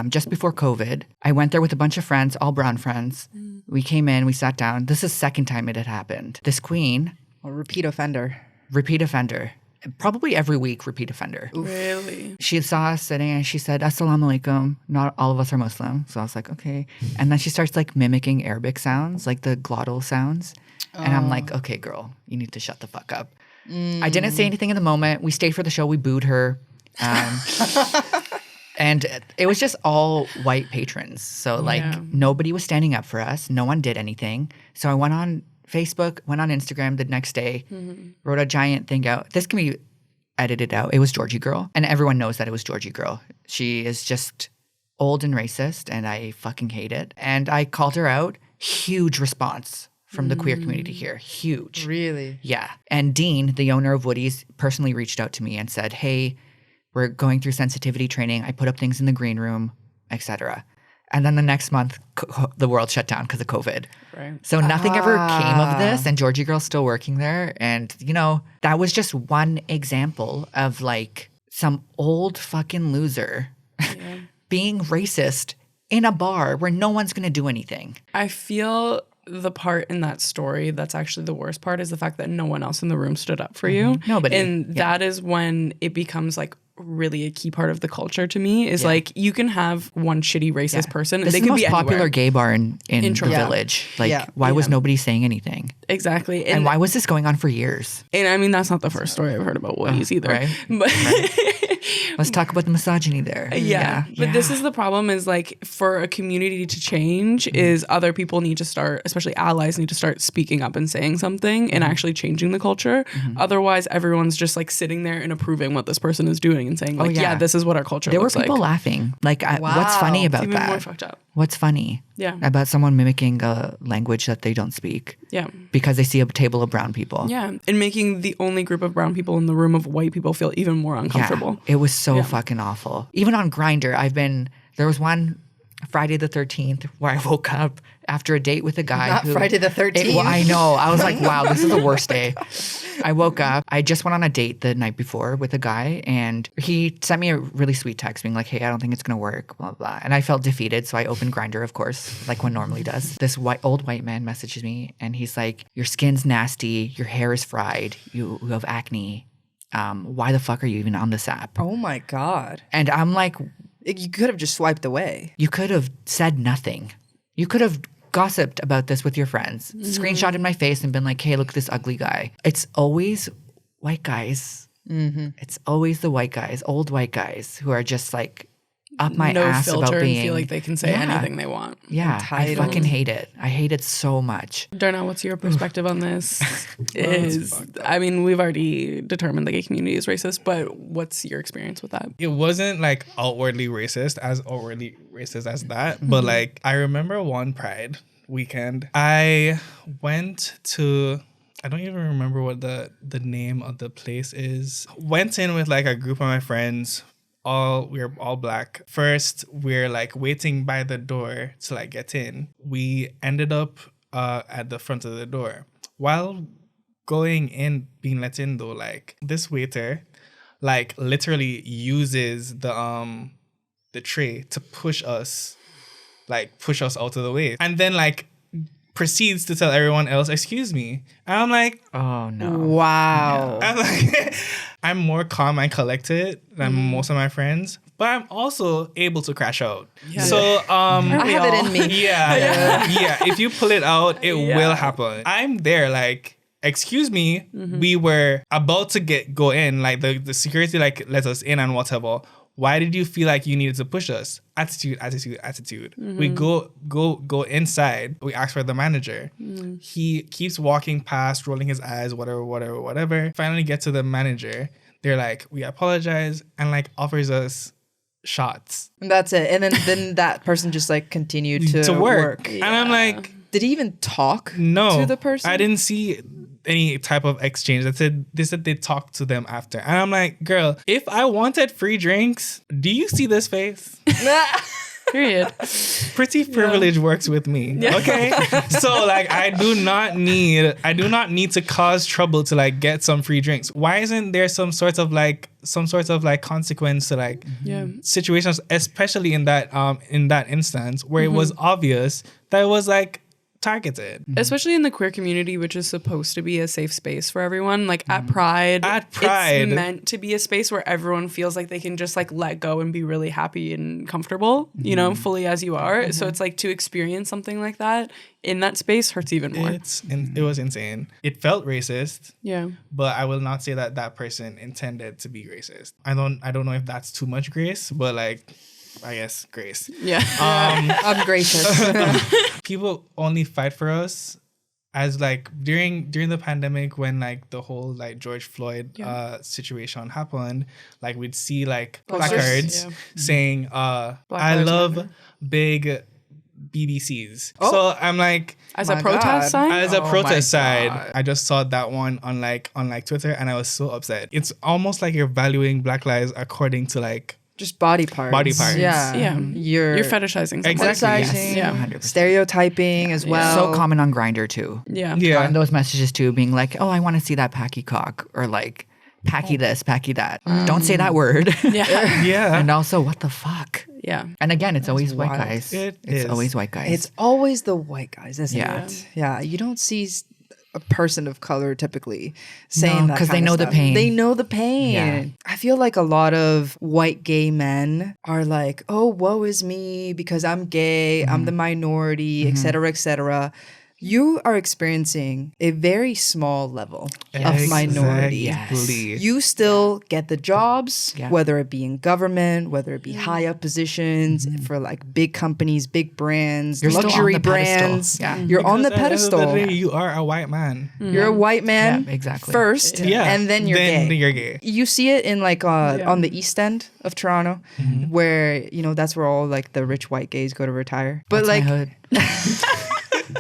just before COVID. I went there with a bunch of friends, all brown friends. We came in, we sat down. This is the second time it had happened. This queen. A repeat offender. Probably every week, repeat offender. Really? She saw us sitting and she said, Assalamu alaikum. Not all of us are Muslim. So I was like, okay. And then she starts like mimicking Arabic sounds, like the glottal sounds. And I'm like, okay, girl, you need to shut the fuck up. I didn't say anything in the moment. We stayed for the show. We booed her. And it was just all white patrons. So like nobody was standing up for us. No one did anything. So I went on Facebook, went on Instagram the next day, wrote a giant thing out. This can be edited out. It was Georgie Girl. And everyone knows that it was Georgie Girl. She is just old and racist, and I fucking hate it. And I called her out. Huge response from the queer community here. Huge. Really? Yeah. And Dean, the owner of Woody's, personally reached out to me and said, hey, we're going through sensitivity training. I put up things in the green room, etc. And then the next month, the world shut down because of COVID. Right. So nothing ever came of this, and Georgie Girl's still working there. And, you know, that was just one example of like some old fucking loser being racist in a bar where no one's going to do anything. I feel the part in that story that's actually the worst part is the fact that no one else in the room stood up for you. Nobody. And that is when it becomes like really a key part of the culture to me is like you can have one shitty racist person and This they is the can most be popular anywhere. gay bar in the Toronto. village. Like, why was nobody saying anything? Exactly. And why was this going on for years? And I mean, that's not the first story I've heard about Woody's either. Right. But Let's talk about the misogyny there. But this is the problem is like for a community to change is other people need to start, especially allies need to start speaking up and saying something and actually changing the culture. Otherwise, everyone's just like sitting there and approving what this person is doing and saying like, this is what our culture There were looks people like. laughing. Like, what's funny about Even that? more fucked up. What's funny Yeah. about someone mimicking a language that they don't speak Yeah. because they see a table of brown people? Yeah. And making the only group of brown people in the room of white people feel even more uncomfortable. Yeah, it was so Yeah. fucking awful. Even on Grindr, there was one Friday the 13th where I woke up after a date with a guy. Not Friday the 13th. Well, I know. I was like, wow, this is the worst day. I woke up. I just went on a date the night before with a guy, and he sent me a really sweet text being like, hey, I don't think it's going to work, blah, blah, blah. And I felt defeated, so I opened Grindr, of course, like one normally does. This old white man messages me, and he's like, your skin's nasty, your hair is fried, you have acne. Why the fuck are you even on this app? Oh my God. And I'm like, You could have just swiped away. you could have said nothing. You could have gossiped about this with your friends, screenshotted my face and been like, hey, look at this ugly guy. It's always white guys. It's always the white guys, old white guys who are just like up my no ass filter about and being. feel like they can say Yeah. anything they want. Yeah, I Entitled. fucking hate it. I hate it so much. Darnell, what's your perspective on this? I mean, we've already determined the gay community is racist, but what's your experience with that? It wasn't like outwardly racist as that, but like I remember one Pride weekend, I went to, I don't even remember what the name of the place is. Went in with like a group of my friends. We're all black. First, we're like waiting by the door to like get in. We ended up at the front of the door. While going in, being let in though, like this waiter, like literally uses the tray to push us out of the way, and then like proceeds to tell everyone else, excuse me. And I'm like, Oh, no. Wow. I'm like, I'm more calm and collected than most of my friends, but I'm also able to crash out. Yeah. So I have it in me. yeah. If you pull it out, it will happen. I'm there like, excuse me, we were about to go in, like the security like let us in and whatever. Why did you feel like you needed to push us? Attitude. We go inside. We ask for the manager. He keeps walking past, rolling his eyes, whatever. Finally get to the manager. They're like, we apologize, and like offers us shots And that's it. And then that person just like continued to work. And I'm like, Did he even talk no, to the person? I didn't see any type of exchange. They said they talked to them after. And I'm like, girl, if I wanted free drinks, do you see this face? Period. Pretty privilege works with me. Okay. So like I do not need to cause trouble to like get some free drinks. Why isn't there some sort of like consequence to like situations, especially in that instance where it was obvious that it was like targeted. Especially in the queer community, which is supposed to be a safe space for everyone. Like at Pride, it's meant to be a space where everyone feels like they can just like let go and be really happy and comfortable, you know, fully as you are. So it's like to experience something like that in that space hurts even more. It was insane. It felt racist. Yeah. But I will not say that person intended to be racist. I don't know if that's too much grace, but like, I guess grace. Yeah. I'm gracious. People only fight for us as like during the pandemic when like the whole like George Floyd situation happened, like we'd see like placards saying I Lives love Matter. big BBCs. So I'm like, As a protest sign? as a protest my side, God. I just saw that one on like Twitter and I was so upset. It's almost like you're valuing Black lives according to like Just body parts. Body parts. Yeah. Yeah. You're fetishizing someone. Exactly. fetishizing, Yeah. 100%. stereotyping as well. So common on Grindr too. Yeah. Yeah. Gotten those messages too, being like, "Oh, I want to see that packy cock," or like, "Packy this, packy that." Don't say that word. Yeah. Yeah. And also, what the fuck? Yeah. And again, it's always white wild. guys. It It's is. always white guys. It's always the white guys, isn't Yeah. it? Yeah. You don't see a person of color typically saying that 'cause they kind of know the stuff. pain. They know the pain. Yeah. I feel like a lot of white gay men are like, oh, woe is me because I'm gay, I'm the minority, et cetera, et cetera. you are experiencing a very small level of minority. Exactly. You still get the jobs, Yeah. whether it be in government, whether it be high up positions for like big companies, big brands, You're still on luxury the pedestal. brands. Yeah. You're on the Because at end of the pedestal. day, you are a white man. You're a white man Yeah, exactly. first, and then you're gay. You're gay. You see it in like on the east end of Toronto, where that's where all like the rich white gays go to retire. But That's my like, hood.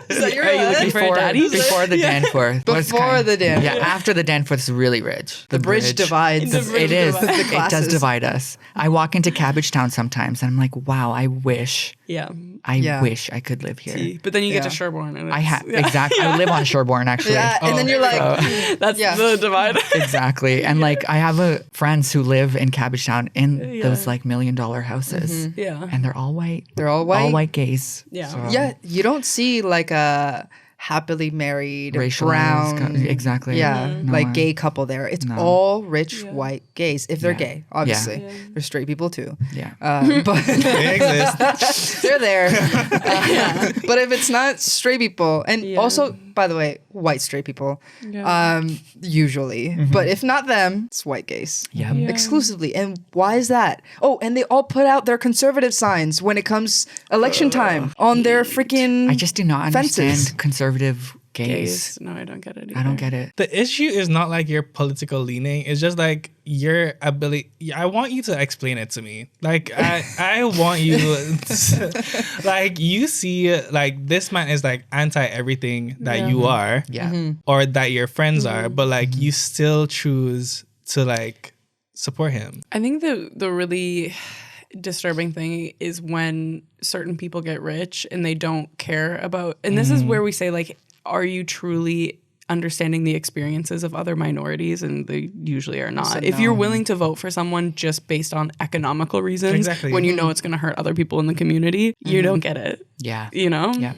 is that your Are you hood? looking for a daddy? Before the Danforth. Before the Danforth. Yeah, after the Danforth is really rich. The bridge divides. It is. The It does classes. divide us. I walk into Cabbagetown sometimes and I'm like, wow, I wish Yeah. Yeah. I could live here. But then you get to Yeah. Sherbourne. And I it's- have exactly. I live on Shoreborn actually. Yeah, and then you're like, That's Yeah. the divide. Exactly. And like I have friends who live in Cabbagetown in those like $1 million houses. Yeah. And they're all white. they're all white. All white gays. Yeah. So, Yeah, you don't see like a happily married Racialized brown exactly. yeah, No like one. gay couple there. It's No. all rich white gays if they're Yeah. gay. Obviously, there's straight people too. Yeah. But They exist. they're there. But if it's not straight people, and also, by the way, white straight people, usually. But if not them, it's white gays. Yeah. Exclusively. And why is that? Oh, and they all put out their conservative signs when it comes election time on their freaking I just do not fences. understand conservative gays. Gays. No, I don't get it. I don't get it. The issue is not like your political leaning. It's just like your ability. I want you to explain it to me. Like I want you to, like you see like this man is like anti everything that you are Yeah. or that your friends are, but like you still choose to like support him. I think the really disturbing thing is when certain people get rich and they don't care about, and this is where we say like, are you truly understanding the experiences of other minorities? And they usually are not. If you're willing to vote for someone just based on economical reasons, Exactly. when you know it's going to hurt other people in the community, you don't get it, Yeah. you know? Yeah.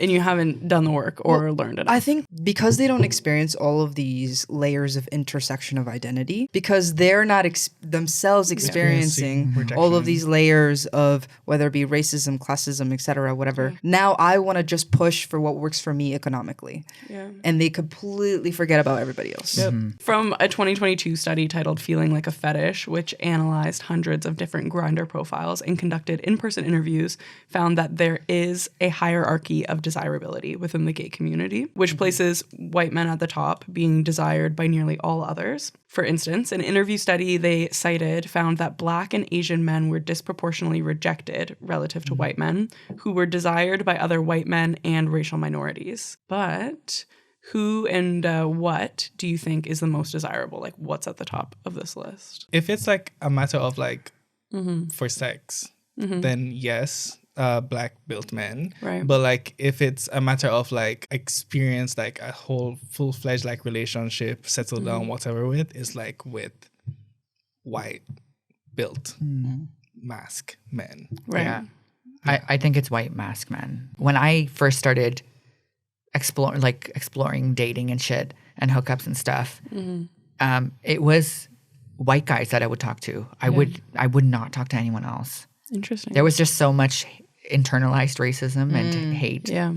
And you haven't done the work or learned it. I think because they don't experience all of these layers of intersection of identity, because they're not themselves experiencing Rejection. all of these layers of whether it be racism, classism, etc., whatever. Now I want to just push for what works for me economically. Yeah. And they completely forget about everybody else. From a 2022 study titled Feeling Like a Fetish, which analyzed hundreds of different Grindr profiles and conducted in-person interviews, found that there is a hierarchy of desirability within the gay community, which places white men at the top, being desired by nearly all others. For instance, an interview study they cited found that Black and Asian men were disproportionately rejected relative to white men, who were desired by other white men and racial minorities. But who and what do you think is the most desirable? Like, what's at the top of this list? If it's like a matter of like for sex, then yes, Black built men. Right. But like if it's a matter of like experience, like a whole full-fledged like relationship, settle down, whatever with, is like with white built mask men. Right. Yeah. I think it's white mask men. When I first started exploring dating and shit and hookups and stuff, it was white guys that I would talk to. I would not talk to anyone else. Interesting. There was just so much internalized racism and hate. Yeah.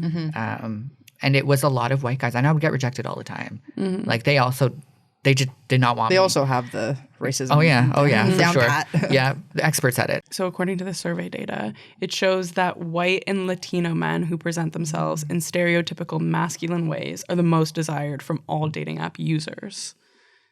And it was a lot of white guys. And I would get rejected all the time. Like they just did not want They me. also have the racism. Oh yeah, for down sure. pat. Yeah, the experts at it. So according to the survey data, it shows that white and Latino men who present themselves in stereotypical masculine ways are the most desired from all dating app users.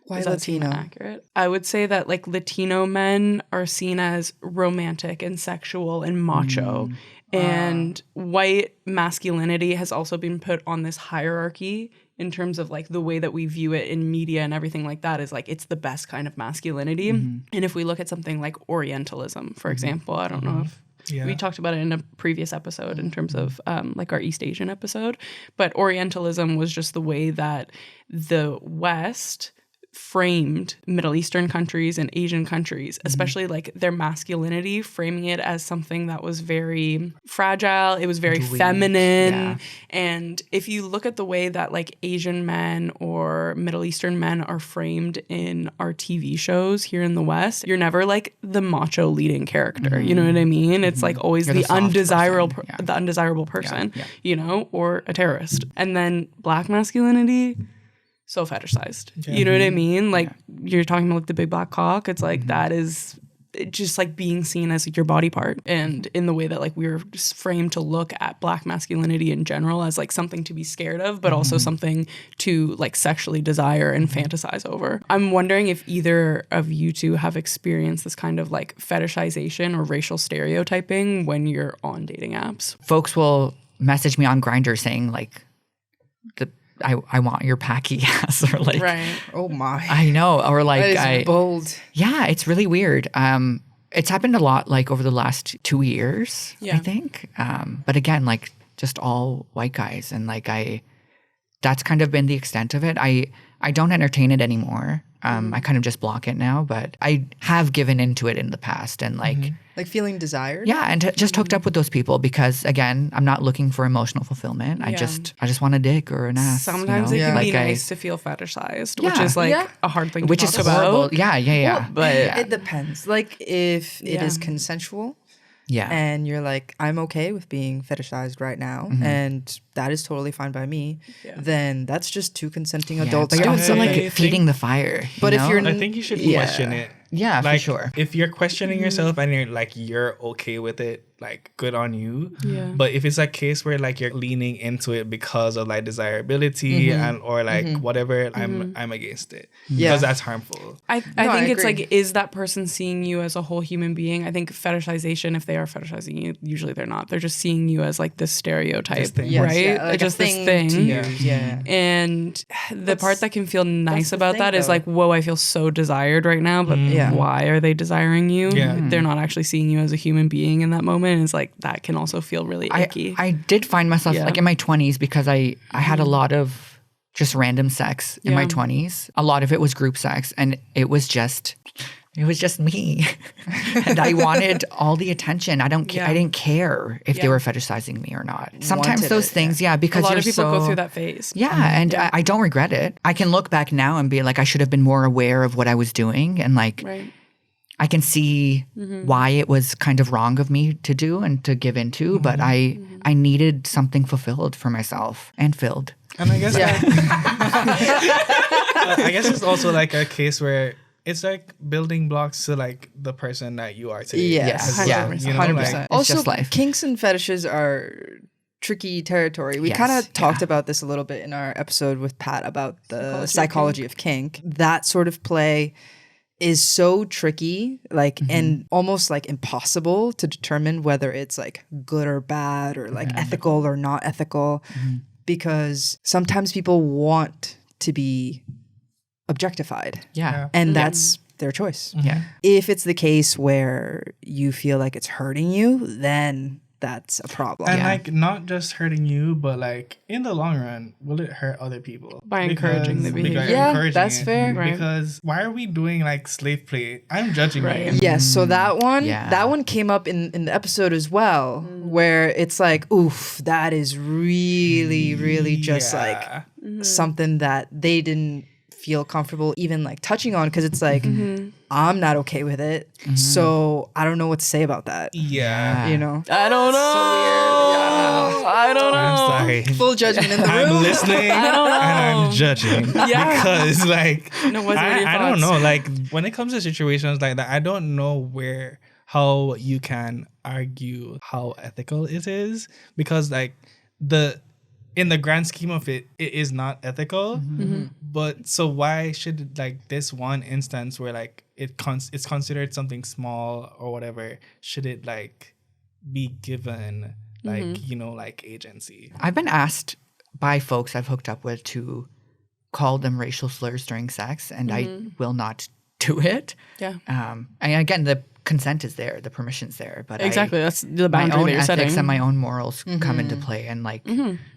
Why Does that seem Latino? accurate? I would say that like Latino men are seen as romantic and sexual and macho. And white masculinity has also been put on this hierarchy in terms of like the way that we view it in media and everything like that is like it's the best kind of masculinity. And if we look at something like Orientalism, for example, I don't know if we talked about it in a previous episode in terms of like our East Asian episode, but Orientalism was just the way that the West framed Middle Eastern countries and Asian countries, especially like their masculinity, framing it as something that was very fragile. It was very feminine. Yeah. And if you look at the way that like Asian men or Middle Eastern men are framed in our TV shows here in the West, you're never like the macho leading character. You know what I mean? It's like always You're the the soft undesirable, person. Yeah. the undesirable person, Yeah. you know, or a terrorist. And then Black masculinity, so fetishized. You know what I mean? Like you're talking about like the big black cock. It's like that is just like being seen as like your body part, and in the way that like we were just framed to look at Black masculinity in general as like something to be scared of, but also something to like sexually desire and fantasize over. I'm wondering if either of you two have experienced this kind of like fetishization or racial stereotyping when you're on dating apps. Folks will message me on Grindr saying like, I want your packy ass, or like, Oh my. I know, or like, That is bold. yeah, it's really weird. It's happened a lot like over the last 2 years, Yeah. I think. But again, like just all white guys, and like that's kind of been the extent of it. I don't entertain it anymore. I kind of just block it now, but I have given into it in the past, and like, Like feeling desired. yeah, and just hooked up with those people because again, I'm not looking for emotional fulfillment. I Yeah. just want a dick or an ass. Sometimes you it know? can Like be nice to feel fetishized, which Yeah. is like Yeah. a hard thing which to is talk horrible. about. Yeah. But It depends. Like if it Yeah. is consensual Yeah. and you're like, I'm okay with being fetishized right now, and that is totally fine by me, then that's just two consenting adults but you're doing also something. like feeding the fire. But if you're I think you should Yeah. question it. Yeah, Like, for sure. if you're questioning yourself and you're okay with it, like good on you. Yeah. But if it's a case where like you're leaning into it because of like desirability and or like whatever, I'm against it. Yeah. Because that's harmful. I No, I think it's agree. like, is that person seeing you as a whole human being? I think fetishization, if they are fetishizing you, usually they're not. They're just seeing you as like this stereotype, This thing. Yes, right? yeah, like a just this thing thing. to use, yeah. And the part that can feel nice the about thing, that is though. like, whoa, I feel so desired right now, but Yeah. why are they desiring you? Yeah. They're not actually seeing you as a human being in that moment. And it's like, that can also feel really icky. I did find myself Yeah. like in my 20s because I had a lot of just random sex in my Yeah. 20s. A lot of it was group sex, and it was just me. And I wanted all the attention. I didn't care if they Yeah. were fetishizing me or not. Sometimes Wanted those it, things, yeah. yeah, a because lot you're of people so, go through that phase. Yeah, and I don't regret it. I can look back now and be like, I should have been more aware of what I was doing, and like Right. I can see why it was kind of wrong of me to do and to give into, but I needed something fulfilled for myself and filled. And I guess I guess it's also like a case where it's like building blocks to like the person that you are today. Yes. Yeah. 100%. You know, 100%. like, Also, just life. kinks and fetishes are tricky territory. We Yes, kind of talked yeah. about this a little bit in our episode with Pat about the Psychology psychology of kink. That sort of play is so tricky, like, and almost like impossible to determine whether it's like good or bad or like ethical or not ethical, because sometimes people want to be objectified, Yeah. and that's their choice. Yeah. If it's the case where you feel like it's hurting you, then that's a problem. and Yeah. like not just hurting you, but like in the long run, will it hurt other people By encouraging the behavior. Yeah, encouraging that's it. fair. Right. Because why are we doing like slave play? I'm judging Right. you. Yes, so Yeah. that one came up in the episode as well, where it's like, oof, that is really, really just like Yeah. something that they didn't feel comfortable even like touching on, because it's like, I'm not okay with it, so I don't know what to say about that. Yeah. You know, I don't know. I don't know. I'm sorry. full judgment in the I'm room. listening and I'm judging. Yeah. Because like No, what are your I don't thoughts? know. Like when it comes to situations like that, I don't know how you can argue how ethical it is, because like in the grand scheme of it is not ethical. But so why should like this one instance where like it's considered something small or whatever, should it like be given like like agency? I've been asked by folks I've hooked up with to call them racial slurs during sex, and I will not do it. Yeah. And again, the consent is there, the permission's there, but Exactly. That's the my boundary own that you're ethics setting. and my own morals come into play, and like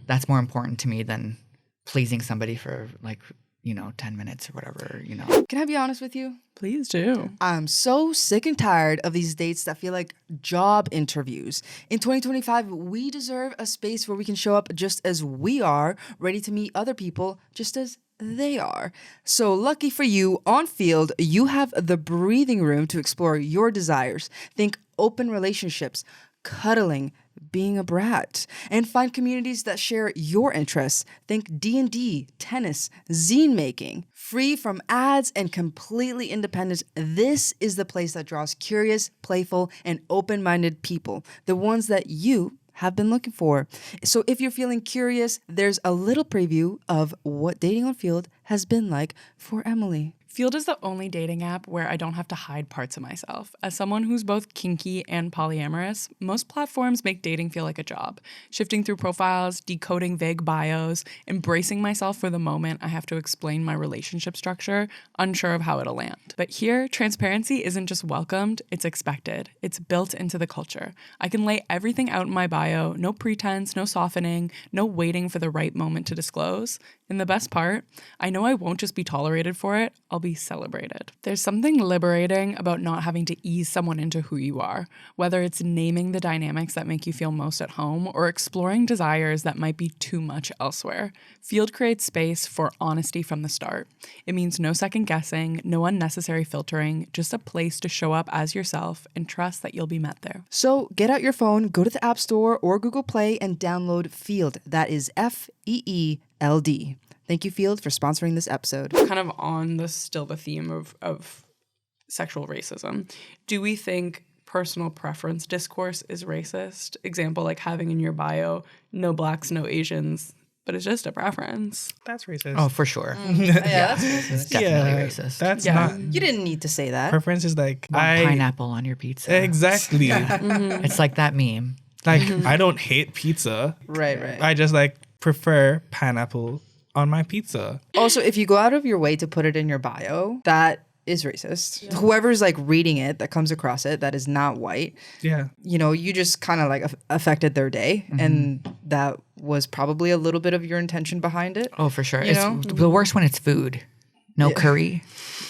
that's more important to me than pleasing somebody for like 10 minutes or whatever, Can I be honest with you? Please do. I'm so sick and tired of these dates that feel like job interviews. In 2025, we deserve a space where we can show up just as we are, ready to meet other people just as they are. So lucky for you, on Field, you have the breathing room to explore your desires. Think open relationships, cuddling, being a brat, and find communities that share your interests. Think D&D, tennis, zine making. Free from ads and completely independent, this is the place that draws curious, playful, and open-minded people, the ones that you have been looking for. So if you're feeling curious, there's a little preview of what dating on Field has been like for Emily. Field is the only dating app where I don't have to hide parts of myself. As someone who's both kinky and polyamorous, most platforms make dating feel like a job. Shifting through profiles, decoding vague bios, embracing myself for the moment I have to explain my relationship structure, unsure of how it'll land. But here, transparency isn't just welcomed, it's expected. It's built into the culture. I can lay everything out in my bio, no pretense, no softening, no waiting for the right moment to disclose. And the best part, I know I won't just be tolerated for it, I'll be celebrated. There's something liberating about not having to ease someone into who you are, whether it's naming the dynamics that make you feel most at home or exploring desires that might be too much elsewhere. Field creates space for honesty from the start. It means no second guessing, no unnecessary filtering, just a place to show up as yourself and trust that you'll be met there. So get out your phone, go to the App Store or Google Play and download Field. That is FEELD. Thank you, Field, for sponsoring this episode. Kind of on the theme of sexual racism. Do we think personal preference discourse is racist? Example, like having in your bio, no blacks, no Asians, but it's just a preference. That's racist. Oh, for sure. Yeah, that's racist. Definitely racist. That's Yeah. not. You didn't need to say that. Preference is like Want pineapple on your pizza. Exactly. It's like that meme. Like I don't hate pizza. Right. I just like prefer pineapple on my pizza. Also, if you go out of your way to put it in your bio, that is racist. Yeah. Whoever's like reading it, that comes across it, that is not white. Yeah. You just kind of like affected their day. And that was probably a little bit of your intention behind it. Oh, for sure. You It's know? the worst when it's food. No curry.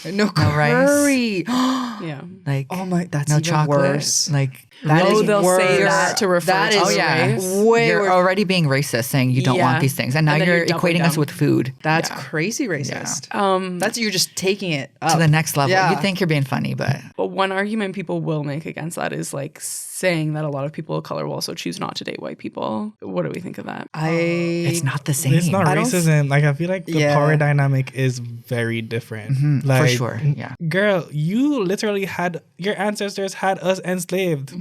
No rice. curry. Yeah. Like Oh my, that's no even chocolate. worse. Like That is they'll worse. say that to refer That to is a race. way you're worse. already being racist, saying you don't Yeah. want these things, and now And then you're you're doubling equating us down. with food That's crazy racist. That's you're just taking it up to the next level. Yeah. You think you're being funny, but But one argument people will make against that is like saying that a lot of people of color will also choose not to date white people. What do we think of that? it's not the same. It's not I don't racism. Like I feel like the Yeah. power dynamic is very different. Like, for sure. Yeah. Girl, you literally had your ancestors had us enslaved.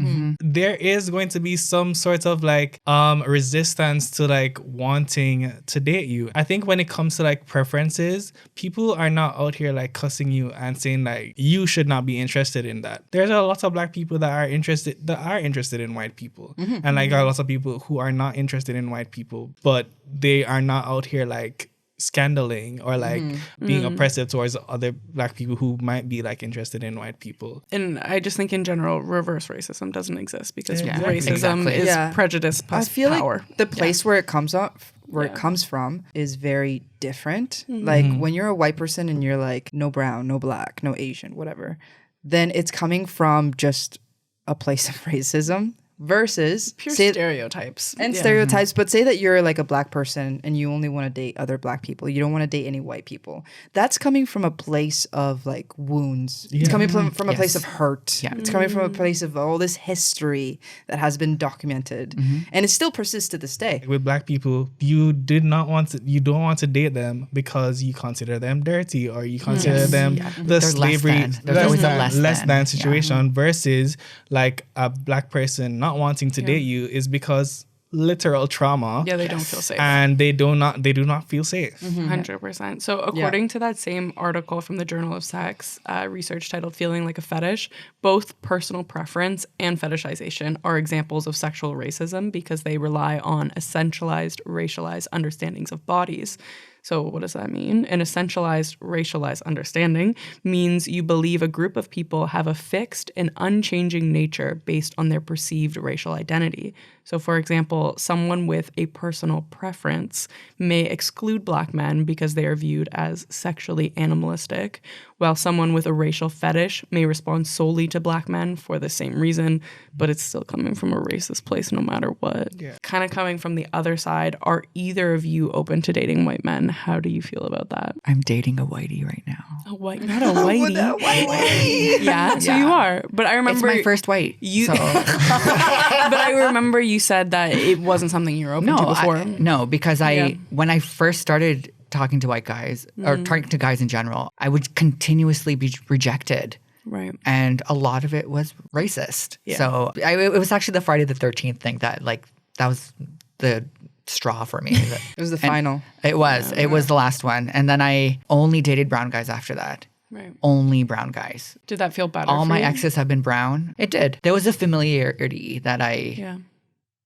There is going to be some sort of like resistance to like wanting to date you. I think when it comes to like preferences, people are not out here like cussing you and saying like you should not be interested in that. There's a lot of black people that are interested in white people. And like a lot of people who are not interested in white people, but they are not out here like scandaling or like being oppressive towards other black people who might be like interested in white people. And I just think in general, reverse racism doesn't exist because Yeah, racism exactly. is Yeah. prejudice I plus feel power. like the place where it comes up, where it Yeah. comes from, is very different. Like when you're a white person and you're like no brown, no black, no Asian, whatever, then it's coming from just a place of racism versus Pure stereotypes. and Yeah. stereotypes. But say that you're like a black person and you only want to date other black people. You don't want to date any white people. That's coming from a place of like wounds. It's coming from a place of hurt. Yeah. It's coming from a place of all this history that has been documented, and it still persists to this day. With black people, you don't want to date them because you consider them dirty or you consider them the They're slavery less than. There's always a less than. than situation versus like a black person not wanting to date you is because literal trauma. Yeah, they don't feel safe. And they do not feel safe. 100%. So according to that same article from the Journal of Sex, research titled Feeling Like a Fetish, both personal preference and fetishization are examples of sexual racism because they rely on essentialized, racialized understandings of bodies. So what does that mean? An essentialized, racialized understanding means you believe a group of people have a fixed and unchanging nature based on their perceived racial identity. So for example, someone with a personal preference may exclude Black men because they are viewed as sexually animalistic, while someone with a racial fetish may respond solely to Black men for the same reason, but it's still coming from a racist place no matter what. Yeah. Kind of coming from the other side, are either of you open to dating white men? How do you feel about that? I'm dating a whitey right now. A white, not a whitey. Yeah, so you are. But I remember It's my first white. you. So. But I remember you said that it wasn't something you were open to before. No, because when I first started talking to white guys or talking to guys in general, I would continuously be rejected. Right. And a lot of it was racist. Yeah. So it was actually the Friday the 13th thing that was the straw for me. It was the final. It was. It was the last one. And then I only dated brown guys after that. Right. Only brown guys. Did that feel better? All for my you? exes have been brown. It did. There was a familiarity that I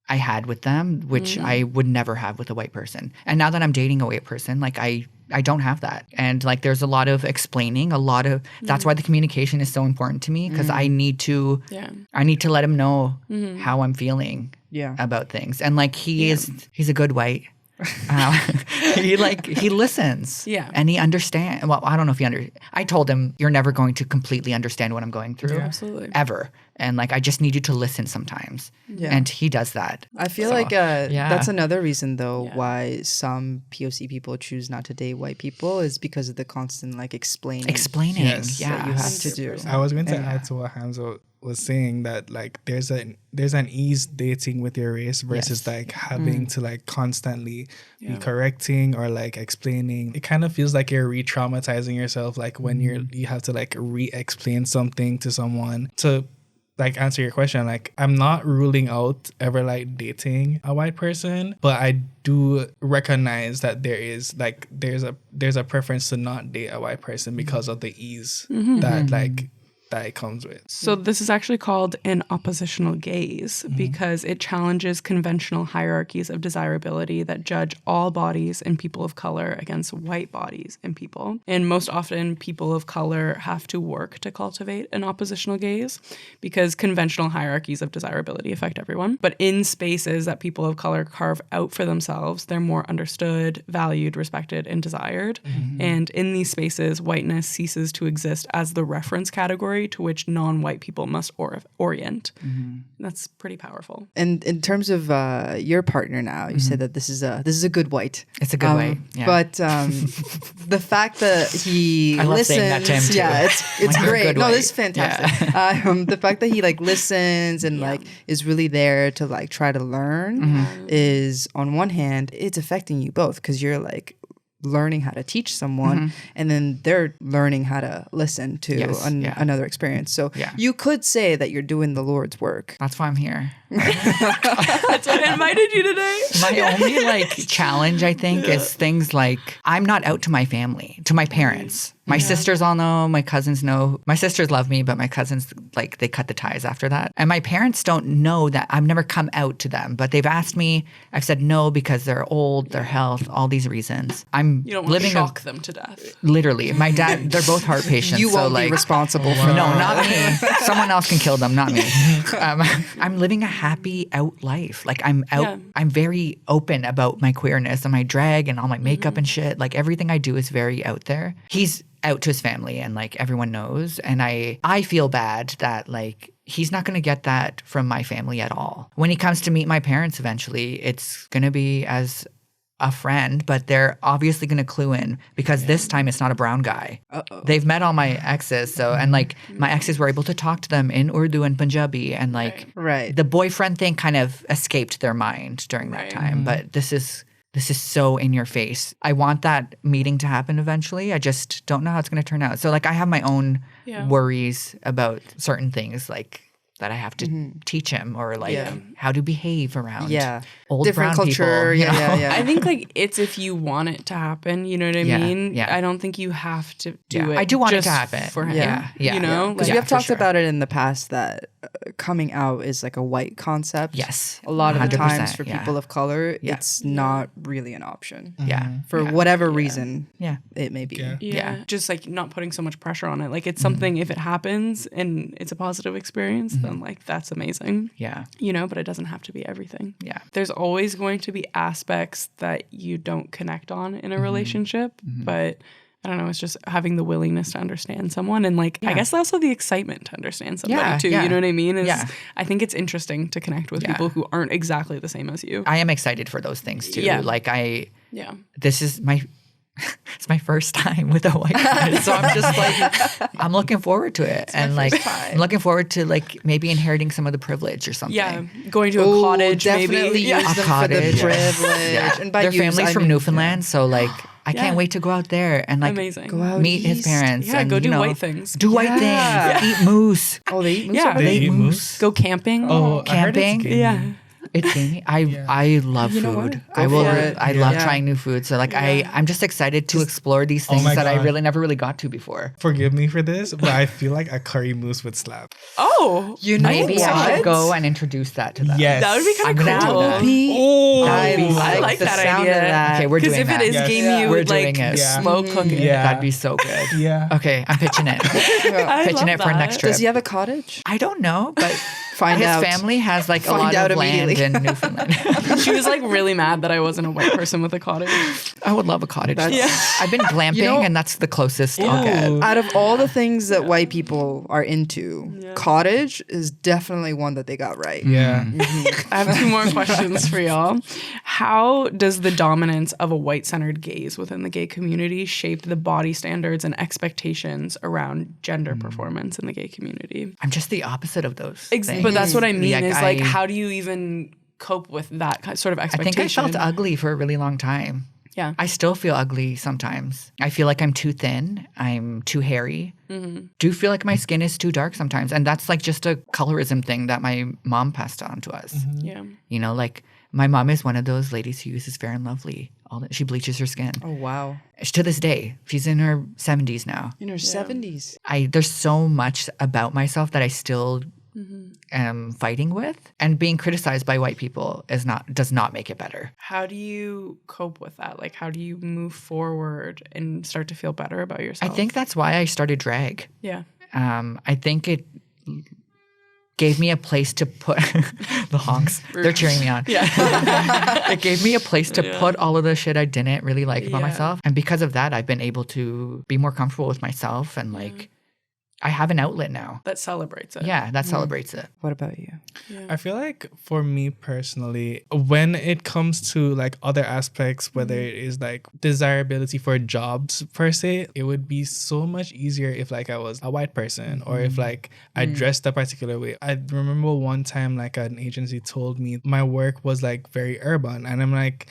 had with them, which I would never have with a white person. And now that I'm dating a white person, like I don't have that. And like there's a lot of explaining, that's why the communication is so important to me, because I need to let him know how I'm feeling about things. And like he's a good white. He listens. Yeah. And he understands. Well, I don't know if I told him, you're never going to completely understand what I'm going through. Absolutely. Ever. And like, I just need you to listen sometimes. Yeah. And he does that. I feel that's another reason though why some POC people choose not to date white people is because of the constant like explaining. Yes. That you have to do. I was going to add to what HUMZA was saying, that like there's an ease dating with your race versus like having to like constantly be correcting or like explaining. It kind of feels like you're re-traumatizing yourself, like when you have to like re-explain something to someone. To like answer your question, like I'm not ruling out ever like dating a white person, but I do recognize that there's a preference to not date a white person because of the ease that it comes with. So this is actually called an oppositional gaze because it challenges conventional hierarchies of desirability that judge all bodies and people of color against white bodies and people. And most often people of color have to work to cultivate an oppositional gaze because conventional hierarchies of desirability affect everyone. But in spaces that people of color carve out for themselves, they're more understood, valued, respected, and desired. And in these spaces, whiteness ceases to exist as the reference category to which non-white people must orient. That's pretty powerful. And in terms of your partner now, you said that this is a good white. It's a good white. Yeah. But the fact that he I love listens, saying that to him too. it's Like, great. good No, white. this is fantastic. The fact that he like listens and like is really there to like try to learn is, on one hand, it's affecting you both because you're like learning how to teach someone and then they're learning how to listen to another experience. So you could say that you're doing the Lord's work. That's why I'm here. That's why I invited you today. My only like challenge, I think, is things like I'm not out to my family, to my parents. My sisters all know, my cousins know. My sisters love me, but my cousins, like, they cut the ties after that. And my parents don't know that. I've never come out to them, but they've asked me. I've said no because they're old, their health, all these reasons. You don't want to shock them to death. Literally. My dad, they're both heart patients. You won't be responsible for No, not me. Someone else can kill them, not me. I'm living a happy out life. Like I'm out. I'm very open about my queerness and my drag and all my makeup and shit. Like everything I do is very out there. He's out to his family and like everyone knows. And I feel bad that like he's not going to get that from my family at all. When he comes to meet my parents eventually, it's going to be as a friend, but they're obviously going to clue in because this time it's not a brown guy. They've met all my exes. So, and like my exes were able to talk to them in Urdu and Punjabi and like the boyfriend thing kind of escaped their mind during that time. But this is so in your face. I want that meeting to happen eventually. I just don't know how it's going to turn out. So like I have my own worries about certain things like that I have to teach him, or like how to behave around old different brown culture. people. You know? I think like it's if you want it to happen, you know what I mean? Yeah. I don't think you have to do it. I do want it to just happen for him. Yeah. You know, Because Yeah, we have for talked sure. about it in the past that coming out is like a white concept. Yes. A lot of the 100%, times for yeah. people of color, Yeah. it's not really an option. Yeah. For whatever reason Yeah. it may be. Yeah. Yeah. Just like not putting so much pressure on it. Like it's something, if it happens and it's a positive experience, then like that's amazing. Yeah. You know, but it doesn't have to be everything. Yeah. There's always going to be aspects that you don't connect on in a relationship, but I don't know, it's just having the willingness to understand someone, and like I guess also the excitement to understand somebody Yeah, too. yeah. You know what I mean? Is Yeah. I think it's interesting to connect with people who aren't exactly the same as you. I am excited for those things too. Yeah. Like Yeah. this is my it's my first time with a white friend. So I'm just like I'm looking forward to it. And like I'm looking forward to like maybe inheriting some of the privilege or something. Yeah. Going to a cottage definitely maybe. use Yeah. them cottage. for the privilege. Yeah. And by Their use, family's I from mean, Newfoundland, so like I Yeah. can't wait to go out there and like Amazing. Go out meet his east. parents. Yeah, and, go do you know, white things. Do white Yeah. things. Eat moose. Oh, they eat moose Yeah. over They there? eat moose. Go camping. Oh, I heard it's Camping? gamey. Yeah. It's gamey. I love You know what? food. Go I will. for it. I love Yeah. trying new food. So like I'm just excited to explore these things my that I God. really never really got to before. Forgive me for this, but I feel like a curry moose would slap. Oh. You know Maybe I what? should go and introduce that to them. Yes. That would be I'm kind gonna of do cool. that. Oh, I I like the that sound idea. of that. Okay, we're Because doing if it that. is Yes. gamey, Yeah. you We're would like doing it. Yeah. slow cook it. Yeah. That'd be so good. Yeah. Okay, I'm pitching it. I Pitching love it for that. next trip. Does he have a cottage? I don't know, but Find his out. family has like a Find lot out of land immediately. in Newfoundland. She was like really mad that I wasn't a white person with a cottage. I would love a cottage. That's- I've been glamping, know- and that's the closest I'll get. Ooh. Out of all the things that white people are into, cottage is definitely one that they got right. Yeah. I have two more questions for y'all. How does the dominance of a white-centered gaze within the gay community shape the body standards and expectations around gender performance in the gay community? I'm just the opposite of those. things. But that's what I mean Like, is like, I- how do you even cope with that sort of I expectation? think I felt ugly for a really long time. Yeah. I still feel ugly sometimes. I feel like I'm too thin. I'm too hairy. Do feel like my skin is too dark sometimes. And that's like just a colorism thing that my mom passed on to us. Yeah. You know, like my mom is one of those ladies who uses Fair and Lovely. She bleaches her skin. Oh, wow. To this day, she's in her 70s now. In her 70s. There's so much about myself that I still am fighting with. And being criticized by white people does not make it better. How do you cope with that? Like, how do you move forward and start to feel better about I yourself? think that's why I started drag. Yeah. I think it gave me a place to put the honks. They're cheering me on. Yeah. It gave me a place to put all of the shit I didn't really like about Yeah. myself. And because of that, I've been able to be more comfortable with myself and like I have an outlet now. That celebrates it. Yeah, that celebrates it. What about you? I feel like for me personally, when it comes to like other aspects, whether it is like desirability for jobs per se, it would be so much easier if like I was a white person or if like I dressed a particular way. I remember one time like an agency told me my work was like very urban, and I'm like,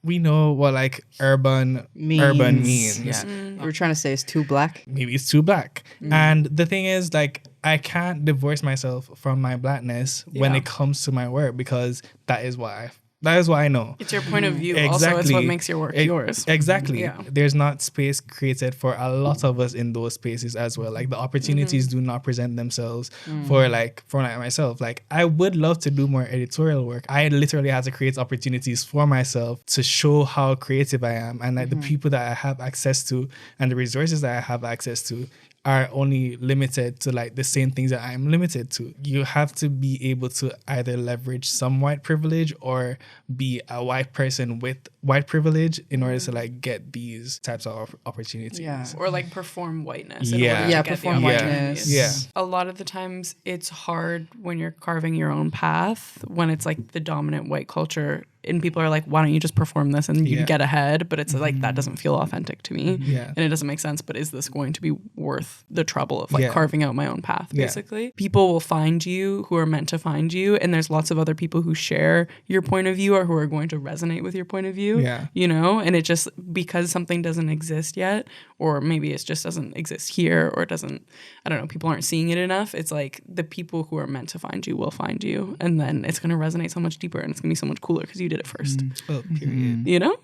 we know what like urban means. Yeah. You were trying to say it's too black? Maybe it's too black. And the thing is, like, I can't divorce myself from my blackness when Yeah. it comes to my work, because that is what I know. It's your point of view. Exactly. Also, it's what makes your work yours. Exactly. Yeah. There's not space created for a lot of us in those spaces as well. Like the opportunities do not present themselves for myself. Like I would love to do more editorial work. I literally have to create opportunities for myself to show how creative I am, and like the people that I have access to and the resources that I have access to are only limited to like the same things that I'm limited to. You have to be able to either leverage some white privilege or be a white person with white privilege in order to like get these types of opportunities. Yeah. Or like perform whiteness. in Yeah. order to Yeah, get the perform opportunities. whiteness. Yeah. A lot of the times it's hard when you're carving your own path, when it's like the dominant white culture and people are like, why don't you just perform this and you Yeah. get ahead? But it's like, that doesn't feel authentic to me. Yeah. And it doesn't make sense. But is this going to be worth the trouble of like Yeah. carving out my own path, Yeah. basically? People will find you who are meant to find you. And there's lots of other people who share your point of view or who are going to resonate with your point of view. Yeah. You know, and it just, because something doesn't exist yet, or maybe it just doesn't exist here, or it doesn't, I don't know, people aren't seeing it enough. It's like the people who are meant to find you will find you. And then it's going to resonate so much deeper and it's going to be so much cooler because you did it first. Oh, period. You know?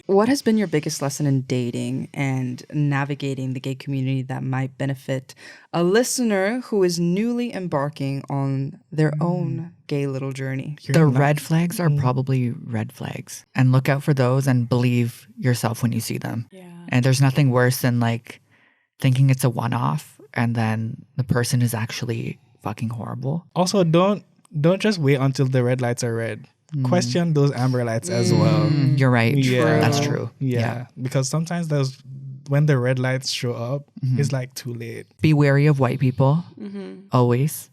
What has been your biggest lesson in dating and navigating the gay community that might benefit a listener who is newly embarking on their own gay little journey? The red flags are probably red flags. And look out for those and believe yourself when you see them. Yeah. And there's nothing worse than like thinking it's a one-off and then the person is actually fucking horrible. Also, don't just wait until the red lights are red. Question those amber lights as well. You're right. Yeah. That's true. Yeah. Because sometimes when the red lights show up, it's like too late. Be wary of white people. Always.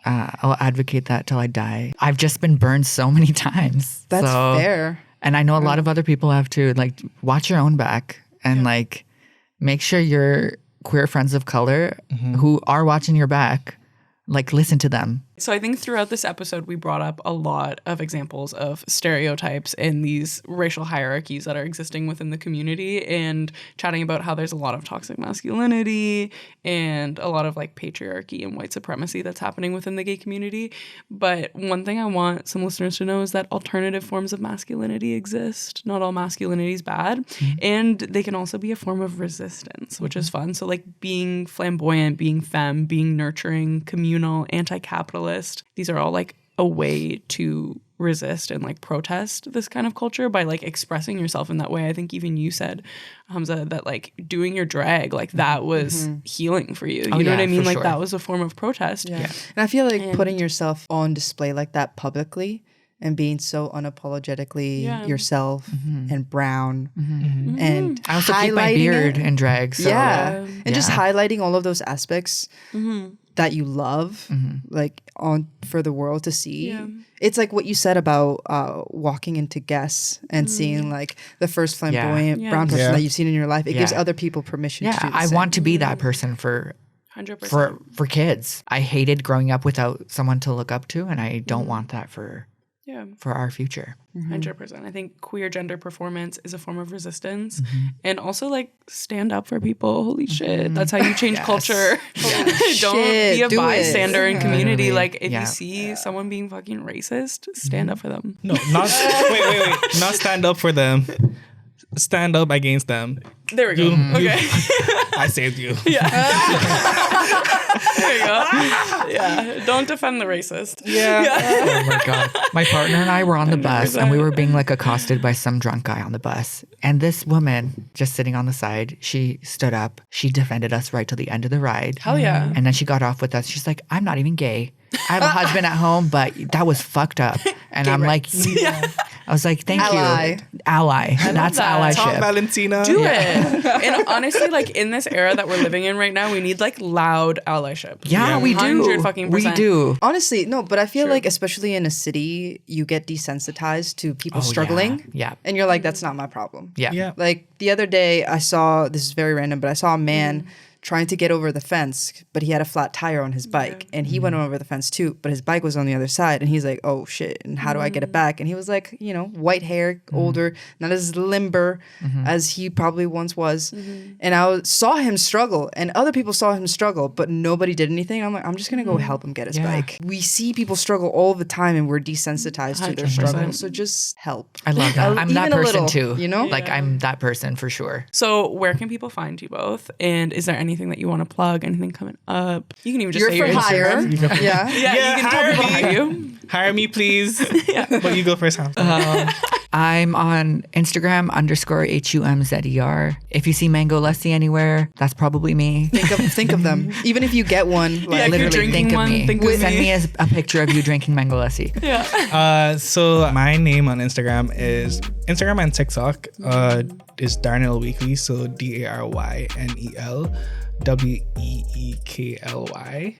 I'll advocate that till I die. I've just been burned so many times. That's So- fair. And I know a lot of other people have too. Like, watch your own back and like make sure your queer friends of color who are watching your back, like, listen to them. So I think throughout this episode, we brought up a lot of examples of stereotypes and these racial hierarchies that are existing within the community, and chatting about how there's a lot of toxic masculinity and a lot of like patriarchy and white supremacy that's happening within the gay community. But one thing I want some listeners to know is that alternative forms of masculinity exist. Not all masculinity is bad. And they can also be a form of resistance, which is fun. So like being flamboyant, being femme, being nurturing, communal, anti-capitalist, these are all like a way to resist and like protest this kind of culture by like expressing yourself in that way. I think even you said, HUMZA, that like doing your drag, like that was healing for you. You know what I mean? for Like sure. that was a form of protest. Yeah. And I feel like putting yourself on display like that publicly and being so unapologetically yourself and brown and I also keep my highlighting beard it. in drag. So And just highlighting all of those aspects that you love, like on for the world to see. Yeah. It's like what you said about walking into guests and seeing like the first flamboyant Yeah. brown person Yeah. that you've seen in your life. It gives Yeah. other people permission to Yeah, do the I same. want to be that person for 100%. kids. I hated growing up without someone to look up to, and I don't want that for Yeah. our future. 100%. I think queer gender performance is a form of resistance, and also like stand up for people. Holy shit, that's how you change culture. Don't Shit, be a do it. bystander in community. Literally. Like if Yeah. you see someone being fucking racist, stand up for them. No, not wait. Not stand up for them. Stand up against them. There we go. Okay. I saved you. There you go. Yeah. Don't defend the racist. Oh my god. My partner and I were on the bus and we were being like accosted by some drunk guy on the bus. And this woman just sitting on the side, she stood up. She defended us right till the end of the ride. Hell yeah. And then she got off with us. She's like, I'm not even gay. I have a husband at home, but that was fucked up. And I'm like, I was like, thank Ally. you. Ally. That's that. Talk, allyship. Valentina. Do it. And honestly, like in this era that we're living in right now, we need like loud allyship. Yeah, we do. 100% We do. Honestly, no, but I feel like especially in a city, you get desensitized to people struggling. Yeah. And you're like, that's not my problem. Yeah. Yeah. Like the other day, I saw, this is very random, but I saw a man trying to get over the fence, but he had a flat tire on his bike. And he went over the fence too, but his bike was on the other side. And he's like, oh shit, and how do I get it back? And he was like, you know, white hair, older, not as limber as he probably once was. And I saw him struggle, and other people saw him struggle, but nobody did anything. I'm like, I'm just gonna go help him get his bike. We see people struggle all the time, and we're desensitized to their 100%. struggle. So just help. I love that. I'm that Even a person little, too. you know? Like I'm that person for sure. So where can people find you both? And is there anything that you want to plug? Anything coming up? You can even just You're say for your hire. Instagram. Yeah. Yeah, Yeah, you can tell hire people me. hire you. Hire me, please. But you go first, Hamza. I'm on Instagram _HUMZER. If you see Mango Lassi anywhere, that's probably me. Think of them. Even if you get one, like Yeah, if you're Literally drinking think of one, me. think of Send me. me a picture of you drinking Mango Lassi. So my name on Instagram and TikTok is Darynel Weekly. So DARYNEL. WEEKLY.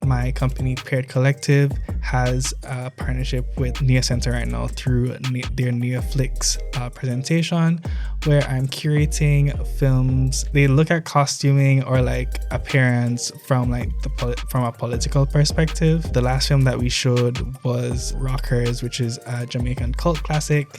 My company, Paired Collective, has a partnership with Nia Center right now through their Neoflix presentation, where I'm curating films. They look at costuming or like appearance from like from a political perspective. The last film that we showed was Rockers, which is a Jamaican cult classic,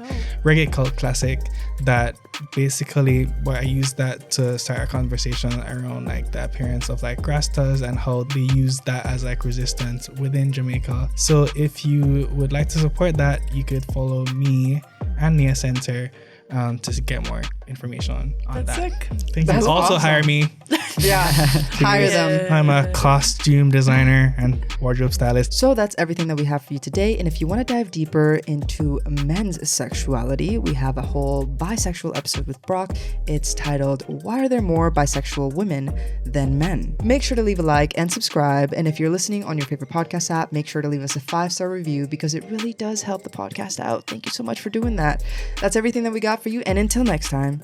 reggae cult classic, that basically where I used that to start a conversation around like the appearance of like Rastas and how they use that as like resistance within Jamaica. So if you would like to support that, you could follow me and Nia Center to get more information on That's that. sick. Thank That's you. Also awesome. hire me. Yeah, hire them. I'm a costume designer and wardrobe stylist. So that's everything that we have for you today. And if you want to dive deeper into men's sexuality, we have a whole bisexual episode with Brock. It's titled, Why Are There More Bisexual Women Than Men? Make sure to leave a like and subscribe. And if you're listening on your favorite podcast app, make sure to leave us a 5-star review because it really does help the podcast out. Thank you so much for doing that. That's everything that we got for you. And until next time,